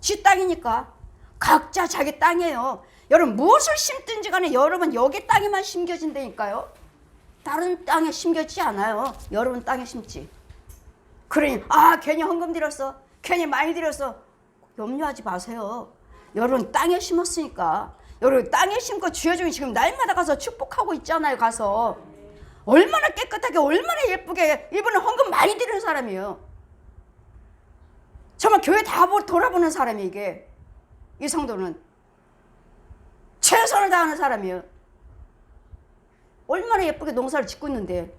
지 땅이니까. 각자 자기 땅이에요. 여러분 무엇을 심든지 간에 여러분 여기 땅에만 심겨진다니까요. 다른 땅에 심겨지지 않아요. 여러분 땅에 심지. 그러니 괜히 헌금 드렸어, 괜히 많이 드렸어, 염려하지 마세요. 여러분 땅에 심었으니까. 여러분 땅에 심고 주여 중에 지금 날마다 가서 축복하고 있잖아요. 가서 얼마나 깨끗하게 얼마나 예쁘게, 이분은 헌금 많이 드리는 사람이에요. 정말 교회 다 돌아보는 사람이, 이게 이 성도는 최선을 다하는 사람이에요. 얼마나 예쁘게 농사를 짓고 있는데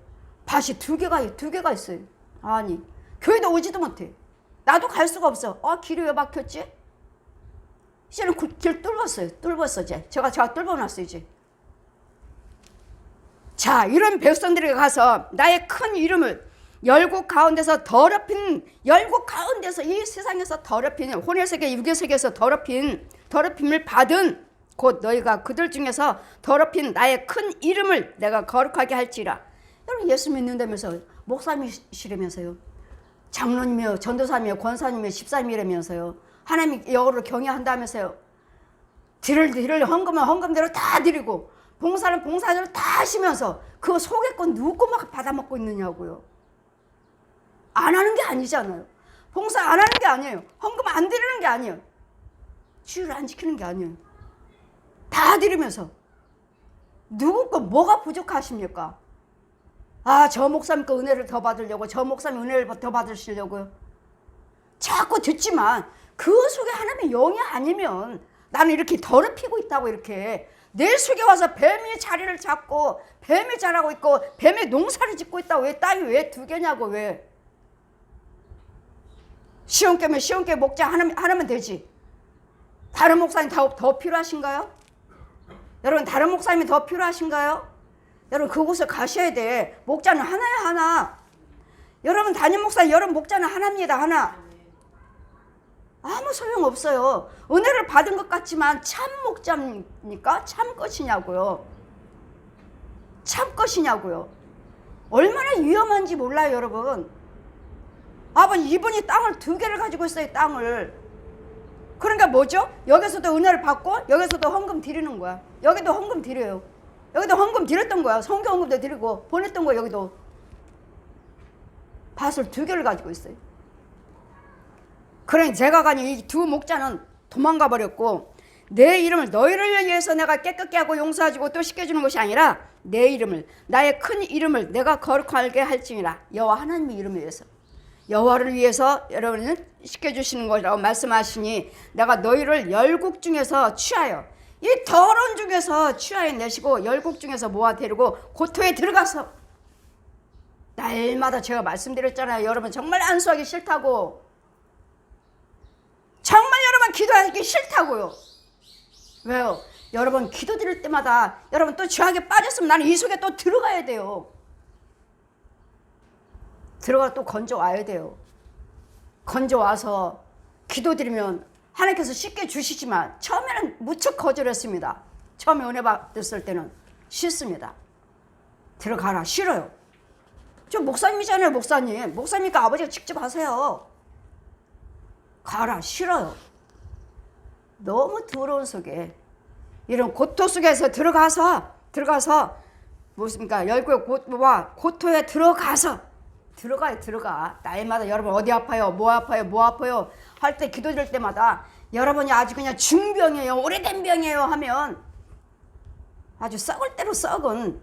밭이 두 개가 있어요. 아니 교회도 오지도 못해. 나도 갈 수가 없어. 길이 왜 막혔지? 이제는 길 뚫었어. 이제 제가 뚫어놨어요. 이제. 자, 이런 백성들에게 가서 나의 큰 이름을 열국 가운데서 이 세상에서 더럽힌, 혼의 세계 육의 세계에서 더럽힘을 받은, 곧 너희가 그들 중에서 더럽힌 나의 큰 이름을 내가 거룩하게 할지라. 여러분 예수 믿는다면서, 목사님이시라면서요, 장로님이요, 전도사님이요, 권사님이요, 집사님이라면서요, 하나님 여호를 경외한다면서요, 드릴 헌금은 헌금대로 다 드리고 봉사는 봉사대로 다 하시면서 그 속에 건 누구 막 받아먹고 있느냐고요. 안 하는 게 아니잖아요. 봉사 안 하는 게 아니에요. 헌금 안 드리는 게 아니에요. 주의를 안 지키는 게 아니에요. 다 드리면서 누구 거 뭐가 부족하십니까? 저 목사님 거 은혜를 더 받으려고, 저 목사님 은혜를 더 받으시려고요. 자꾸 듣지만 그 속에 하나님의 영이 아니면, 나는 이렇게 더럽히고 있다고, 이렇게 내 속에 와서 뱀이 자리를 잡고 뱀이 자라고 있고 뱀이 농사를 짓고 있다고. 왜 땅이 왜 두 개냐고. 왜? 쉬운 게 목자 하나면 되지. 다른 목사님 더 필요하신가요? 여러분 다른 목사님이 더 필요하신가요? 여러분 그곳을 가셔야 돼. 목자는 하나야, 하나. 여러분 담임 목사, 여러분 목자는 하나입니다. 하나. 아무 소용없어요. 은혜를 받은 것 같지만 참 목자입니까? 참 것이냐고요. 참 것이냐고요. 얼마나 위험한지 몰라요, 여러분. 이분이 땅을 2개를 가지고 있어요. 땅을. 그러니까 뭐죠? 여기서도 은혜를 받고 여기서도 헌금 드리는 거야. 여기도 헌금 드려요. 여기도 헌금 드렸던 거야. 성교 헌금도 드리고 보냈던 거야. 여기도 밭을 2개를 가지고 있어요. 그러니 제가 가니 이 2 목자는 도망가 버렸고, 내 이름을 너희를 위해서 내가 깨끗게 하고 용서하고 또 씻겨주는 것이 아니라 내 이름을, 나의 큰 이름을 내가 거룩하게 할지니라. 여호와 하나님의 이름을 위해서, 여호와를 위해서 여러분은 씻겨주시는 거라고 말씀하시니, 내가 너희를 열국 중에서 취하여, 이 더러운 중에서 취하여 내시고 열국 중에서 모아 데리고 고토에 들어가서, 날마다 제가 말씀드렸잖아요. 여러분 정말 안수하기 싫다고, 정말 여러분 기도하기 싫다고요. 왜요? 여러분 기도 드릴 때마다 여러분 또 죄악에 빠졌으면 나는 이 속에 또 들어가야 돼요. 들어가 또 건져와야 돼요. 건져와서 기도 드리면 하나님께서 쉽게 주시지만 처음에는 무척 거절했습니다. 처음에 은혜 받았을 때는 싫습니다. 들어가라. 싫어요. 저 목사님이잖아요. 목사님이니까 아버지가 직접 하세요. 가라. 싫어요. 너무 더러운 속에, 이런 고토 속에서 들어가서 무엇입니까? 열국과 고토에 들어가서, 들어가. 날마다 여러분 어디 아파요? 뭐 아파요? 할 때 기도 드릴 때마다 여러분이 아주 그냥 중병이에요, 오래된 병이에요 하면 아주 썩을 대로 썩은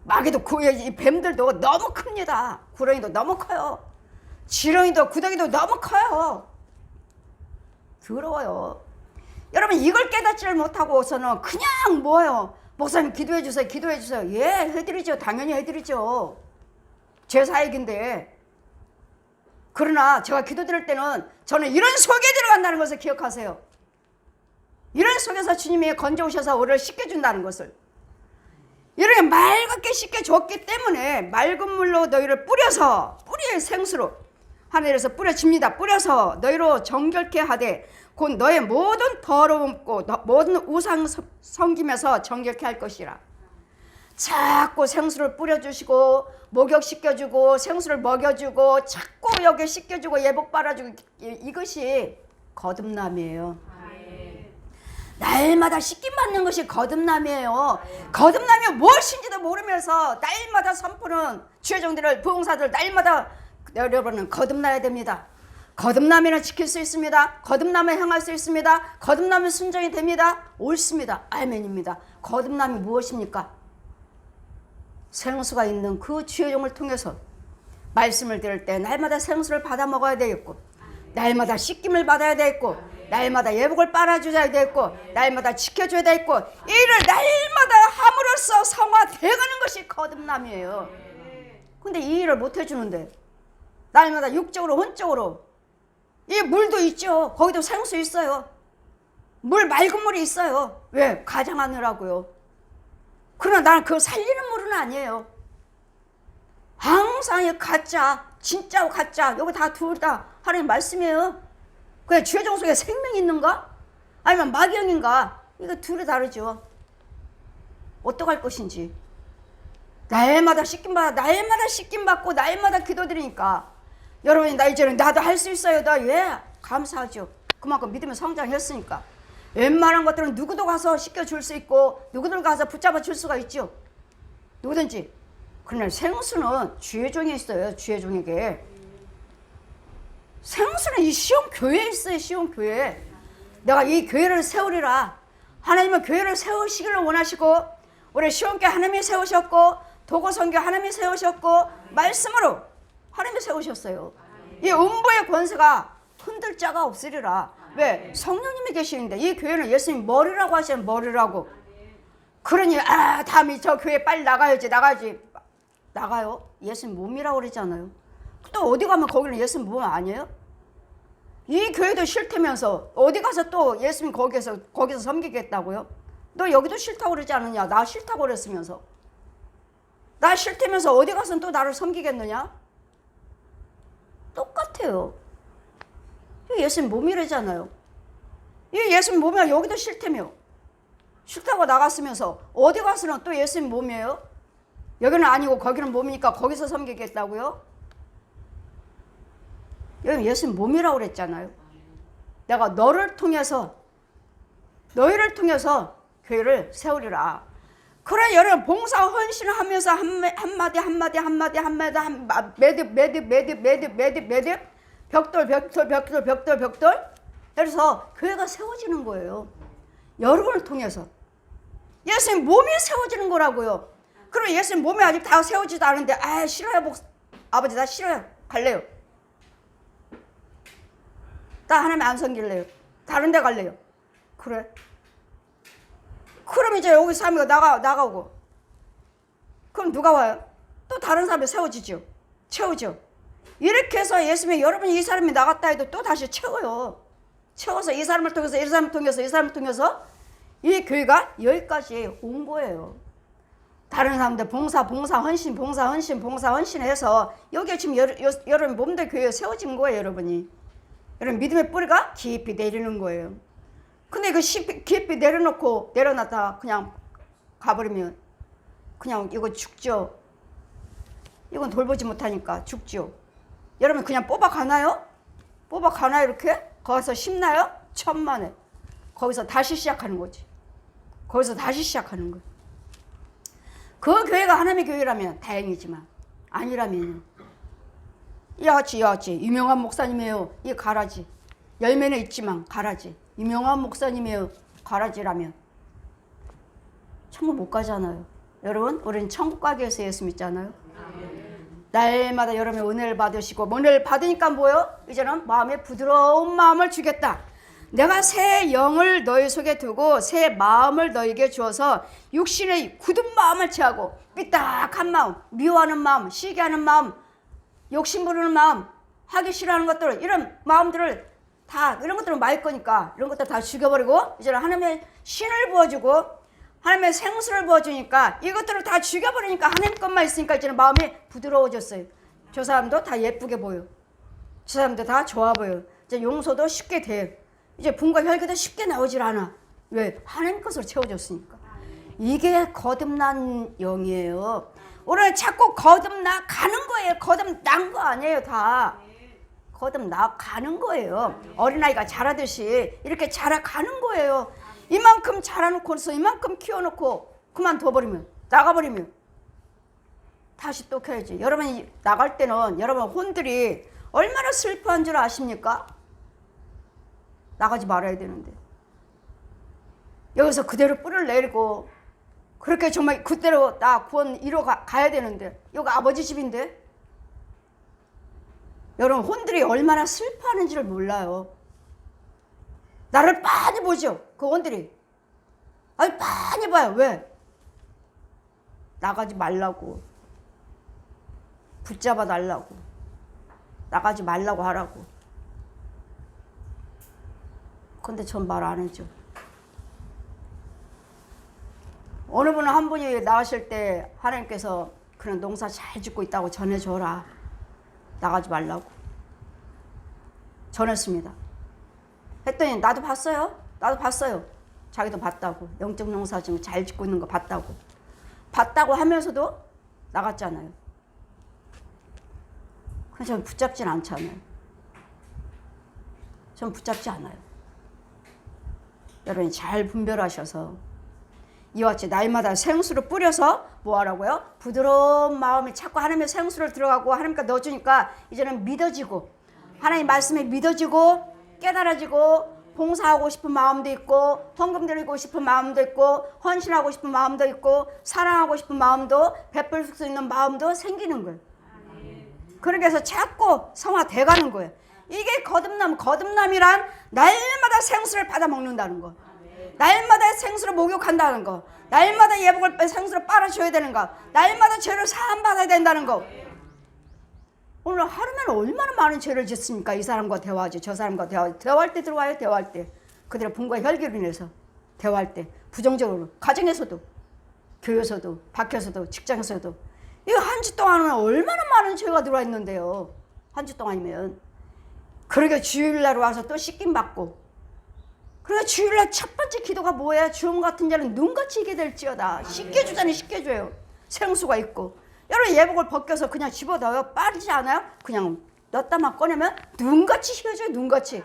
마귀도 이 뱀들도 너무 큽니다. 구렁이도 너무 커요. 지렁이도 구덩이도 너무 커요. 더러워요. 여러분 이걸 깨닫지를 못하고서는 그냥 뭐예요? 목사님 기도해 주세요. 예, 해드리죠. 당연히 해드리죠. 제 사역인데. 그러나 제가 기도 드릴 때는 저는 이런 속에 들어간다는 것을 기억하세요. 이런 속에서 주님이 건져오셔서 우리를 씻겨준다는 것을, 이렇게 맑게 씻겨줬기 때문에 맑은 물로 너희를 뿌려서, 뿌리의 생수로 하늘에서 뿌려집니다. 뿌려서 너희로 정결케 하되 곧 너의 모든 더러움고 모든 우상 섬김에서 정결케 할 것이라. 자꾸 생수를 뿌려주시고 목욕시켜주고 생수를 먹여주고 자꾸 여기 씻겨주고 예복 빨아주고, 이것이 거듭남이에요. 날마다 씻김받는 것이 거듭남이에요. 거듭남이 무엇인지도 모르면서 날마다 선포는 주의 종들을, 부흥사들 날마다 여러분은 거듭나야 됩니다. 거듭나면 지킬 수 있습니다. 거듭나면 향할 수 있습니다. 거듭나면 순종이 됩니다. 옳습니다. 아멘입니다. 거듭남이 무엇입니까? 생수가 있는 그 주의 종을 통해서 말씀을 들을 때 날마다 생수를 받아 먹어야 되겠고, 날마다 씻김을 받아야 되겠고, 날마다 예복을 빨아줘야 되겠고, 날마다 지켜줘야 되겠고, 이를 날마다 함으로써 성화되어가는 것이 거듭남이에요. 근데 이 일을 못 해주는데 날마다 육적으로 혼적으로, 이 물도 있죠. 거기도 생수 있어요. 물, 맑은 물이 있어요. 왜? 가장하느라고요. 그러나 나는 그거 살리는 물은 아니에요. 항상 이 가짜, 진짜와 가짜, 여기 다 둘 다 하나님 말씀이에요. 그냥 주의 종 속에 생명이 있는가? 아니면 마귀형인가? 이거 둘이 다르죠. 어떡할 것인지. 날마다 씻김받고 날마다 기도드리니까 여러분이 나 이제는 나도 할 수 있어요. 나 왜? 감사하죠. 그만큼 믿으면 성장했으니까. 웬만한 것들은 누구도 가서 씻겨줄 수 있고 누구들 가서 붙잡아 줄 수가 있죠. 누구든지. 그러나 생수는 주의 종에 있어요. 주의 종에게. 생수는 이 시온 교회에 있어요. 시온 교회. 내가 이 교회를 세우리라. 하나님은 교회를 세우시기를 원하시고, 우리 시온교회 하나님이 세우셨고, 도고선교 하나님이 세우셨고, 말씀으로 하나님이 세우셨어요. 이 음부의 권세가 흔들 자가 없으리라. 왜? 성령님이 계시는데, 이 교회는 예수님 머리라고 하시는 머리라고. 그러니 다음에 저 교회 빨리 나가야지. 나가요? 예수님 몸이라고 그러잖아요. 또 어디 가면 거기는 예수님 몸 아니에요? 이 교회도 싫다면서 어디 가서 또 예수님 거기서 섬기겠다고요? 너 여기도 싫다고 그러지 않느냐? 나 싫다고 그랬으면서. 나 싫다면서 어디 가서 또 나를 섬기겠느냐? 똑같아요. 이 예수님 몸이래잖아요. 이 예수님 몸이야. 여기도 싫다며. 싫다고 나갔으면서 어디 가서는 또 예수님 몸이에요? 여기는 아니고 거기는 몸이니까 거기서 섬기겠다고요? 여기 예수님 몸이라고 그랬잖아요. 내가 너희를 통해서 교회를 세우리라. 그래 여러분 봉사 헌신을 하면서 한마디 매듭 벽돌 그래서 교회가 세워지는 거예요. 여러분을 통해서 예수님 몸이 세워지는 거라고요. 그럼 예수님 몸이 아직 다 세워지지도 않은데 아 싫어요 아버지 나 싫어요 갈래요. 나 하나님 안 섬길래요. 다른 데 갈래요. 그래. 그럼 이제 여기 사람이 나가고 그럼 누가 와요? 또 다른 사람이 세워지죠. 채우죠. 이렇게 해서 예수님이 여러분이 이 사람이 나갔다 해도 또 다시 채워요. 채워서 이 사람을 통해서 이 사람을 통해서 이 교회가 여기까지 온 거예요. 다른 사람들 봉사 헌신해서 여기 지금 여러분 몸들 교회에 세워진 거예요. 여러분이 여러분 믿음의 뿌리가 깊이 내리는 거예요. 근데 그 깊이 내려놨다 그냥 가버리면 그냥 이거 죽죠. 이건 돌보지 못하니까 죽죠. 여러분 그냥 뽑아가나요? 이렇게? 거기서 심나요? 천만에. 거기서 다시 시작하는 거지. 그 교회가 하나님의 교회라면 다행이지만 아니라면 이같이 유명한 목사님이에요. 이 가라지. 열매는 있지만 가라지. 유명한 목사님이에요. 가라지라면 천국 못 가잖아요. 여러분 우리는 천국 가기 위해서 예수 믿잖아요. 날마다 여러분의 은혜를 받으시고 은혜를 받으니까 뭐예요? 이제는 마음에 부드러운 마음을 주겠다. 내가 새 영을 너희 속에 두고 새 마음을 너희에게 주어서 육신의 굳은 마음을 취하고 삐딱한 마음, 미워하는 마음, 시기하는 마음, 욕심 부르는 마음, 하기 싫어하는 것들 이런 마음들을 다 이런 것들은 마일 거니까 이런 것들 다 죽여버리고 이제는 하나님의 신을 부어주고 하나님의 생수를 부어주니까 이것들을 다 죽여버리니까 하나님 것만 있으니까 이제는 마음이 부드러워졌어요. 저 사람도 다 예쁘게 보여. 저 사람도 다 좋아 보여. 이제 용서도 쉽게 돼. 이제 분과 혈기도 쉽게 나오질 않아. 왜? 하나님 것으로 채워졌으니까. 이게 거듭난 영이에요. 우리는 자꾸 거듭나 가는 거예요. 거듭난 거 아니에요. 다 거듭나 가는 거예요. 어린아이가 자라듯이 이렇게 자라가는 거예요. 이만큼 자라놓고서 이만큼 키워놓고 그만둬버리면 나가버리면 다시 또 켜야지. 여러분이 나갈 때는 여러분 혼들이 얼마나 슬퍼한 줄 아십니까? 나가지 말아야 되는데 여기서 그대로 뿌리를 내리고 그렇게 정말 그대로 나 구원 이뤄 가야 되는데 여기 아버지 집인데 여러분 혼들이 얼마나 슬퍼하는지를 몰라요. 나를 많이 보죠. 그 혼들이 아니 많이 봐요. 왜? 나가지 말라고 붙잡아 달라고 나가지 말라고 하라고. 근데 전 말 안 해줘. 어느 분은 한 분이 나가실 때 하나님께서 그런 농사 잘 짓고 있다고 전해줘라. 나가지 말라고. 전했습니다. 했더니 나도 봤어요. 자기도 봤다고. 영적 농사 지금 잘 짓고 있는 거 봤다고 하면서도 나갔잖아요. 그래서 저는 붙잡진 않잖아요. 전 붙잡지 않아요. 여러분이 잘 분별하셔서 이와 같이 날마다 생수를 뿌려서 뭐 하라고요? 부드러운 마음이 자꾸 하나님의 생수를 들어가고 하나님께 넣어주니까 이제는 믿어지고 하나님 말씀에 믿어지고 깨달아지고 봉사하고 싶은 마음도 있고 헌금 드리고 싶은 마음도 있고 헌신하고 싶은 마음도 있고 사랑하고 싶은 마음도 베풀 수 있는 마음도 생기는 거예요. 그렇게 해서 자꾸 성화돼 가는 거예요. 이게 거듭남이란 날마다 생수를 받아 먹는다는 거. 날마다 생수를 목욕한다는 거. 날마다 예복을 생수를 빨아줘야 되는 거. 날마다 죄를 사함받아야 된다는 거. 오늘 하루면 얼마나 많은 죄를 짓습니까? 이 사람과 대화하죠. 저 사람과 대화하죠. 대화할 때 들어와요. 대화할 때. 그들의 분과 혈기로 인해서 대화할 때. 부정적으로. 가정에서도. 교회에서도. 밖에서도. 직장에서도. 이거 한 주 동안은 얼마나 많은 죄가 들어와 있는데요. 한 주 동안이면. 그러게 주일날 와서 또 씻김 받고. 그러니까 주일날 첫 번째 기도가 뭐야? 주님 같은 자는 눈같이 이게 될지어다. 씻겨주자니 씻겨줘요. 생수가 있고. 여러분 예복을 벗겨서 그냥 집어넣어요. 빠르지 않아요? 그냥 넣었다만 꺼내면 눈같이 휘어져요. 눈같이.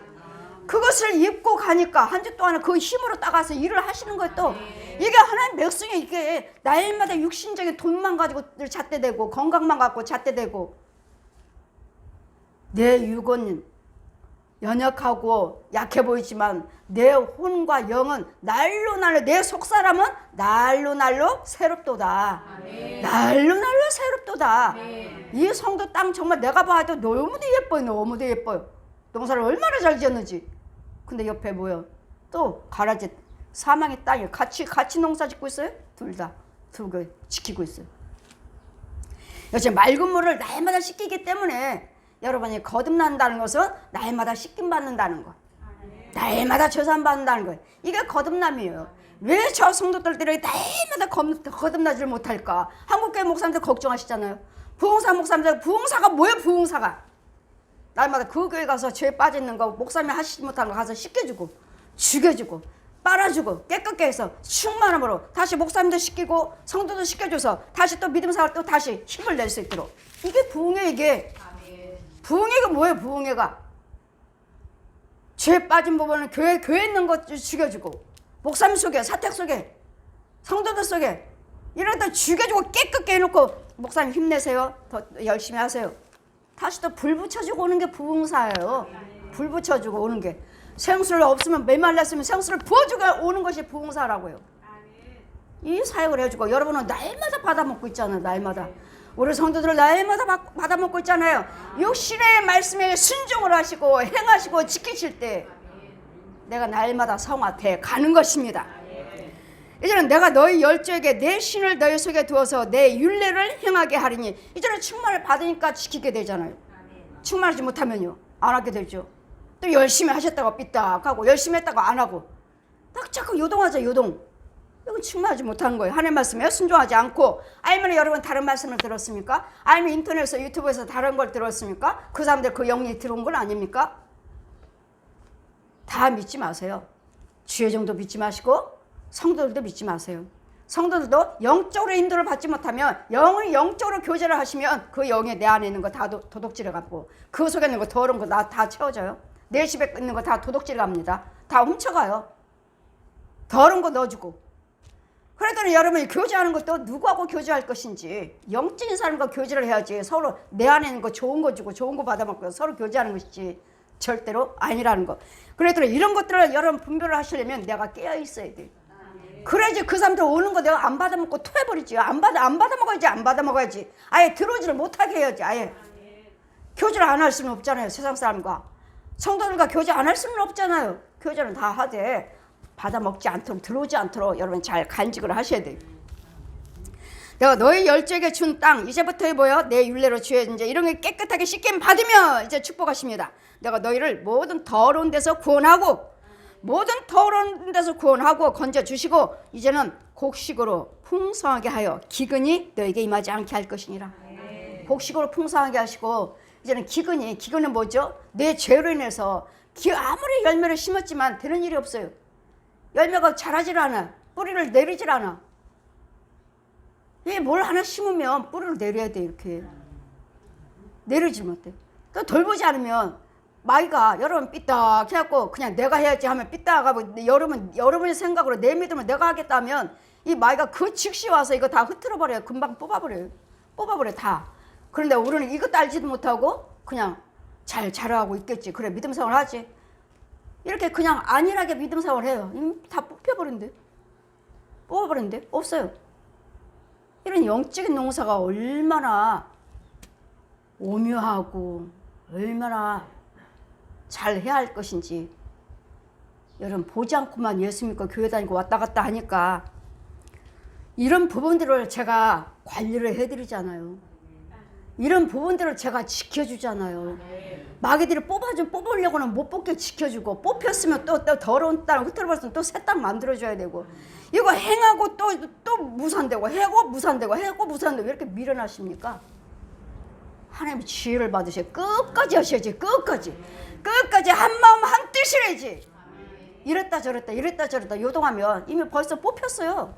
그것을 입고 가니까 한 주 동안은 그 힘으로 따가서 일을 하시는 거예요. 또 이게 하나님 백성이 이게 날마다 육신적인 돈만 가지고 잣대대고 건강만 갖고 잣대대고 내 육은 연약하고 약해 보이지만 내 혼과 영은 날로 날로 내 속사람은 날로 날로 새롭도다. 날로 날로 새롭도다. 이 성도 땅 정말 내가 봐도 너무도 예뻐요. 너무도 예뻐요. 농사를 얼마나 잘 지었는지. 근데 옆에 뭐요? 또 가라지 사망의 땅에 같이 농사 짓고 있어요. 둘 다 두고 지키고 있어요. 역시 맑은 물을 날마다 씻기기 때문에 여러분이 거듭난다는 것은 날마다 씻김 받는다는 거. 날마다 죄산 받는다는 거예요. 이게 거듭남이에요. 왜 저 성도들이 날마다 거듭나지를 못할까? 한국교회 목사님들 걱정하시잖아요. 부흥사 목사님들, 부흥사가 뭐예요? 부흥사가 날마다 그 교회 가서 죄 빠져있는 거 목사님이 하시지 못한 거 가서 씻겨주고 죽여주고 빨아주고 깨끗게 해서 충만함으로 다시 목사님도 씻기고 성도도 씻겨줘서 다시 또 믿음사를 또 다시 힘을 낼 수 있도록. 이게 부흥회. 이게 부흥회가 뭐예요? 부흥회가 죄 빠진 부분은 교회 있는 것 죽여주고 목사님 속에 사택 속에 성도들 속에 이런 데 죽여주고 깨끗게 해놓고 목사님 힘내세요. 더 열심히 하세요. 다시 또 불 붙여주고 오는 게 부흥사예요. 불 붙여주고 오는 게. 생수를 없으면 메말랐으면 생수를 부어주고 오는 것이 부흥사라고요. 이 사역을 해주고 여러분은 날마다 받아먹고 있잖아요. 날마다. 우리 성도들을 날마다 받아먹고 있잖아요. 육신의 말씀에 순종을 하시고 행하시고 지키실 때 내가 날마다 성화돼 가는 것입니다. 이제는 내가 너희 열조에게 내 신을 너희 속에 두어서 내 율례를 행하게 하리니. 이제는 충만을 받으니까 지키게 되잖아요. 충만하지 못하면요 안 하게 되죠. 또 열심히 하셨다고 삐딱하고 열심히 했다고 안 하고 딱 자꾸 요동하죠. 요동. 이건 충만하지 못하는 거예요. 하나님 말씀에 순종하지 않고. 알면 여러분 다른 말씀을 들었습니까? 알면 인터넷에서 유튜브에서 다른 걸 들었습니까? 그 사람들 그 영이 들어온 건 아닙니까? 다 믿지 마세요. 주의 정도 믿지 마시고 성도들도 믿지 마세요. 성도들도 영적으로 인도를 받지 못하면 영을 영적으로 교제를 하시면 그 영에 내 안에 있는 거 다 도둑질해 갖고 그 속에 있는 거 더러운 거 다 채워져요. 내 집에 있는 거 다 도둑질 갑니다. 다 훔쳐가요. 더러운 거 넣어주고. 그랬더니 여러분이 교제하는 것도 누구하고 교제할 것인지 영적인 사람과 교제를 해야지. 서로 내 안에 있는 거 좋은 거 주고 좋은 거 받아먹고 서로 교제하는 것이지 절대로 아니라는 거. 그랬더니 이런 것들을 여러분 분별을 하시려면 내가 깨어 있어야 돼. 그래야지 그 사람들 오는 거 내가 안 받아먹고 토해버리지. 안 받아먹어야지. 아예 들어오지를 못하게 해야지. 아예 교제를 안 할 수는 없잖아요. 세상 사람과 성도들과 교제 안 할 수는 없잖아요. 교제는 다 하되 받아먹지 않도록 들어오지 않도록 여러분 잘 간직을 하셔야 돼요. 내가 너희 열조에게 준 땅 이제부터 뭐요? 내 율례로 주의 이제 이런 게 깨끗하게 씻김 받으며 이제 축복하십니다. 내가 너희를 모든 더러운 데서 구원하고 모든 더러운 데서 구원하고 건져주시고 이제는 곡식으로 풍성하게 하여 기근이 너에게 임하지 않게 할 것이니라. 곡식으로 풍성하게 하시고 이제는 기근은 뭐죠? 내 죄로 인해서 아무리 열매를 심었지만 되는 일이 없어요. 열매가 자라질 않아. 뿌리를 내리질 않아. 뭘 하나 심으면 뿌리를 내려야 돼. 이렇게 내리지 못해. 또 돌보지 않으면 마이가 여러분 삐딱 해갖고 그냥 내가 해야지 하면 삐딱하고 여러분의 생각으로 내 믿음으로 내가 하겠다 하면 이 마이가 그 즉시 와서 이거 다 흐트러버려요. 금방 뽑아버려 다. 그런데 우리는 이것도 알지도 못하고 그냥 잘 자라고 있겠지. 그래 믿음 생활 하지. 이렇게 그냥 안일하게 믿음 생활 해요. 다 뽑아버린대. 없어요. 이런 영적인 농사가 얼마나 오묘하고 얼마나 잘 해야 할 것인지 여러분 보지 않고만 예수 믿고 교회 다니고 왔다 갔다 하니까 이런 부분들을 제가 관리를 해드리잖아요. 이런 부분들을 제가 지켜주잖아요. 마귀들이 뽑으려고는 못 뽑게 지켜주고 뽑혔으면 또 더러운 땅 흐트러버렸으면 또 새 땅 만들어줘야 되고 이거 행하고 또 무산되고 해고 무산되고 이렇게 미련하십니까? 하나님의 지혜를 받으셔야 끝까지 하셔야지. 끝까지 한마음 한뜻이래지. 이랬다 저랬다 요동하면 이미 벌써 뽑혔어요.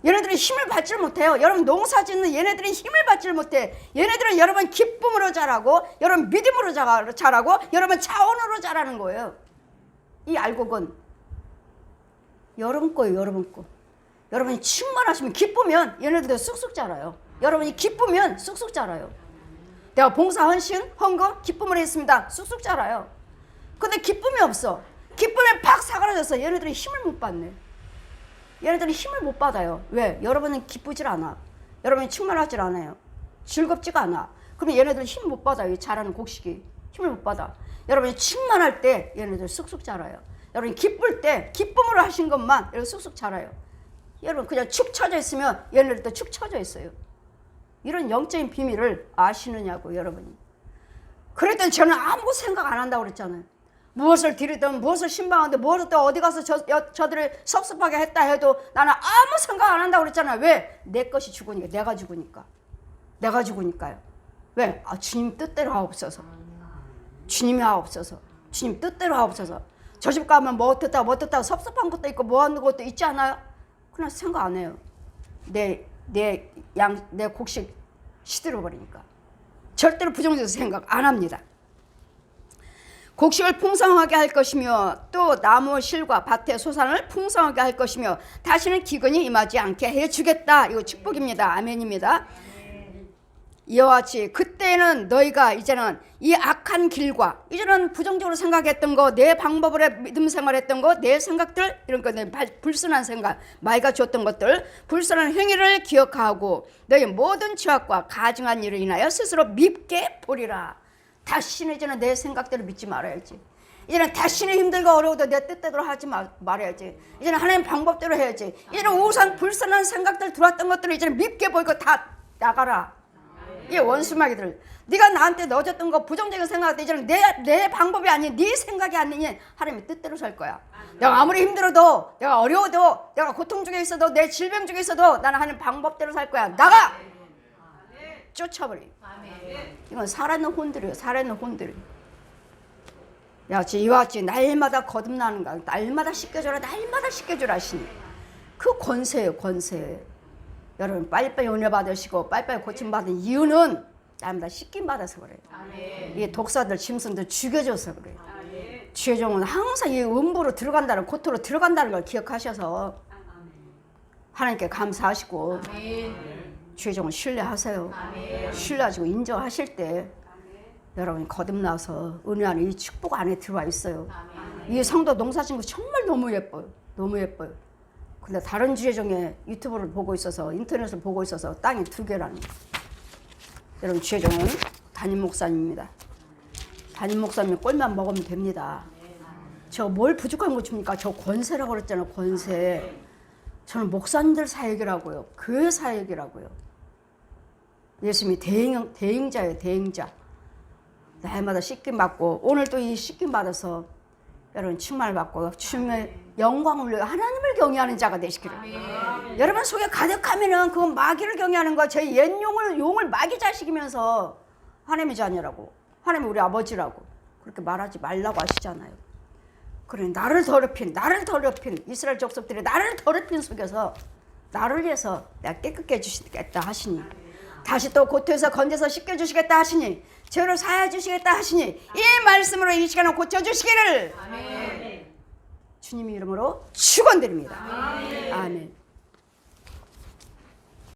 얘네들은 힘을 받질 못해요. 여러분 농사 짓는 얘네들은 힘을 받질 못해. 얘네들은 여러분 기쁨으로 자라고 여러분 믿음으로 자라고 여러분 자원으로 자라는 거예요. 이 알곡은 여러분 거예요. 여러분 거. 여러분이 충만하시면 기쁘면 얘네들도 쑥쑥 자라요. 여러분이 기쁘면 쑥쑥 자라요. 내가 봉사 헌신 헌금 기쁨을 했습니다. 쑥쑥 자라요. 근데 기쁨이 없어. 기쁨이 팍 사그라져서 얘네들이 힘을 못 받네. 얘네들이 힘을 못 받아요. 왜? 여러분은 기쁘질 않아. 여러분이 충만하질 않아요. 즐겁지가 않아. 그러면 얘네들 힘 못 받아요. 자라는 곡식이 힘을 못 받아. 여러분이 충만할 때 얘네들 쑥쑥 자라요. 여러분이 기쁠 때 기쁨으로 하신 것만 여러분 쑥쑥 자라요. 여러분 그냥 축 처져 있으면 얘네들도 축 처져 있어요. 이런 영적인 비밀을 아시느냐고 여러분이. 그랬더니 저는 아무 생각 안 한다고 그랬잖아요. 무엇을 드리든 무엇을 신방하든 무엇을 또 어디 가서 저들을 섭섭하게 했다 해도 나는 아무 생각 안 한다고 그랬잖아요. 왜? 내 것이 죽으니까. 내가 죽으니까. 내가 죽으니까요. 왜? 주님 뜻대로 하옵소서. 주님이 하옵소서. 주님 뜻대로 하옵소서. 저 집 가면 뭐 어떻다 섭섭한 것도 있고 뭐 하는 것도 있지 않아요? 그냥 생각 안 해요. 내 곡식 시들어 버리니까. 절대로 부정적으로 생각 안 합니다. 곡식을 풍성하게 할 것이며 또 나무 실과 밭의 소산을 풍성하게 할 것이며 다시는 기근이 임하지 않게 해주겠다. 이거 축복입니다. 아멘입니다. 이와 같이 그때는 너희가 이제는 이 악한 길과 이제는 부정적으로 생각했던 거, 내 방법으로 믿음 생활했던 거, 내 생각들 이런 거, 내 불순한 생각, 마이가 줬던 것들, 불순한 행위를 기억하고 너희 모든 죄악과 가증한 일을 인하여 스스로 밉게 보리라. 다시는 이제는 내 생각대로 믿지 말아야지. 이제는 다시는 힘들고 어려워도 내 뜻대로 하지 말아야지. 이제는 하나님 방법대로 해야지. 이제는 우상 불순한 생각들 들어왔던 것들을 이제는 밉게 보이고 다 나가라. 이 원수마귀들, 네가 나한테 넣어줬던 거 부정적인 생각들 이제는 내 방법이 아닌 네 생각이 아니니 하나님의 뜻대로 살 거야. 내가 아무리 힘들어도, 내가 어려워도, 내가 고통 중에 있어도, 내 질병 중에 있어도 나는 하나님 방법대로 살 거야. 나가! 쫓아버려. 이건 살아있는 혼들이에요. 살아있는 혼들. 야, 이와 같이 날마다 거듭나는 거야. 날마다 씻겨줘라, 날마다 씻겨줘라 하시니 그 권세예요. 권세. 여러분 빨리빨리 은혜 받으시고 빨리빨리 고침받은 이유는 날마다 씻김 받아서 그래요. 이 독사들 짐승들 죽여줘서 그래요. 주의 종은 항상 이 음부로 들어간다는, 고토로 들어간다는 걸 기억하셔서 하나님께 감사하시고 주의 종을 신뢰하세요. 신뢰하시고 인정하실 때 여러분이 거듭나서 은혜 안에 이 축복 안에 들어와 있어요. 이 성도 농사짓는 거 정말 너무 예뻐요. 너무 예뻐요. 근데 다른 주의종의 유튜브를 보고 있어서, 인터넷을 보고 있어서 땅이 2개라는 거예요. 여러분 주의종은 담임 목사님입니다. 담임 목사님 꼴만 먹으면 됩니다. 저 뭘 부족한 거 줍니까? 저 권세라고 그랬잖아요. 권세. 저는 목사님들 사역이라고요. 교회 사역이라고요. 예수님이 대행자예요. 대행자. 날마다 씻김 받고 오늘 또 이 씻김 받아서 여러분 충만을 받고 주님의 영광을 하나님을 경외하는 자가 되시기를. 여러분 속에 가득하면은 그건 마귀를 경외하는 거야. 제 옛 용을 마귀 자식이면서 하나님의 자녀라고, 하나님이 우리 아버지라고 그렇게 말하지 말라고 하시잖아요. 그래 나를 더럽힌 이스라엘 족속들이 나를 더럽힌 속에서 나를 위해서 내가 깨끗게 해주시겠다 하시니, 다시 또 고토에서 건져서 씻겨주시겠다 하시니, 죄를 사하여 주시겠다 하시니, 이 말씀으로 이 시간을 고쳐주시기를 주님 이름으로 축원드립니다. 아멘.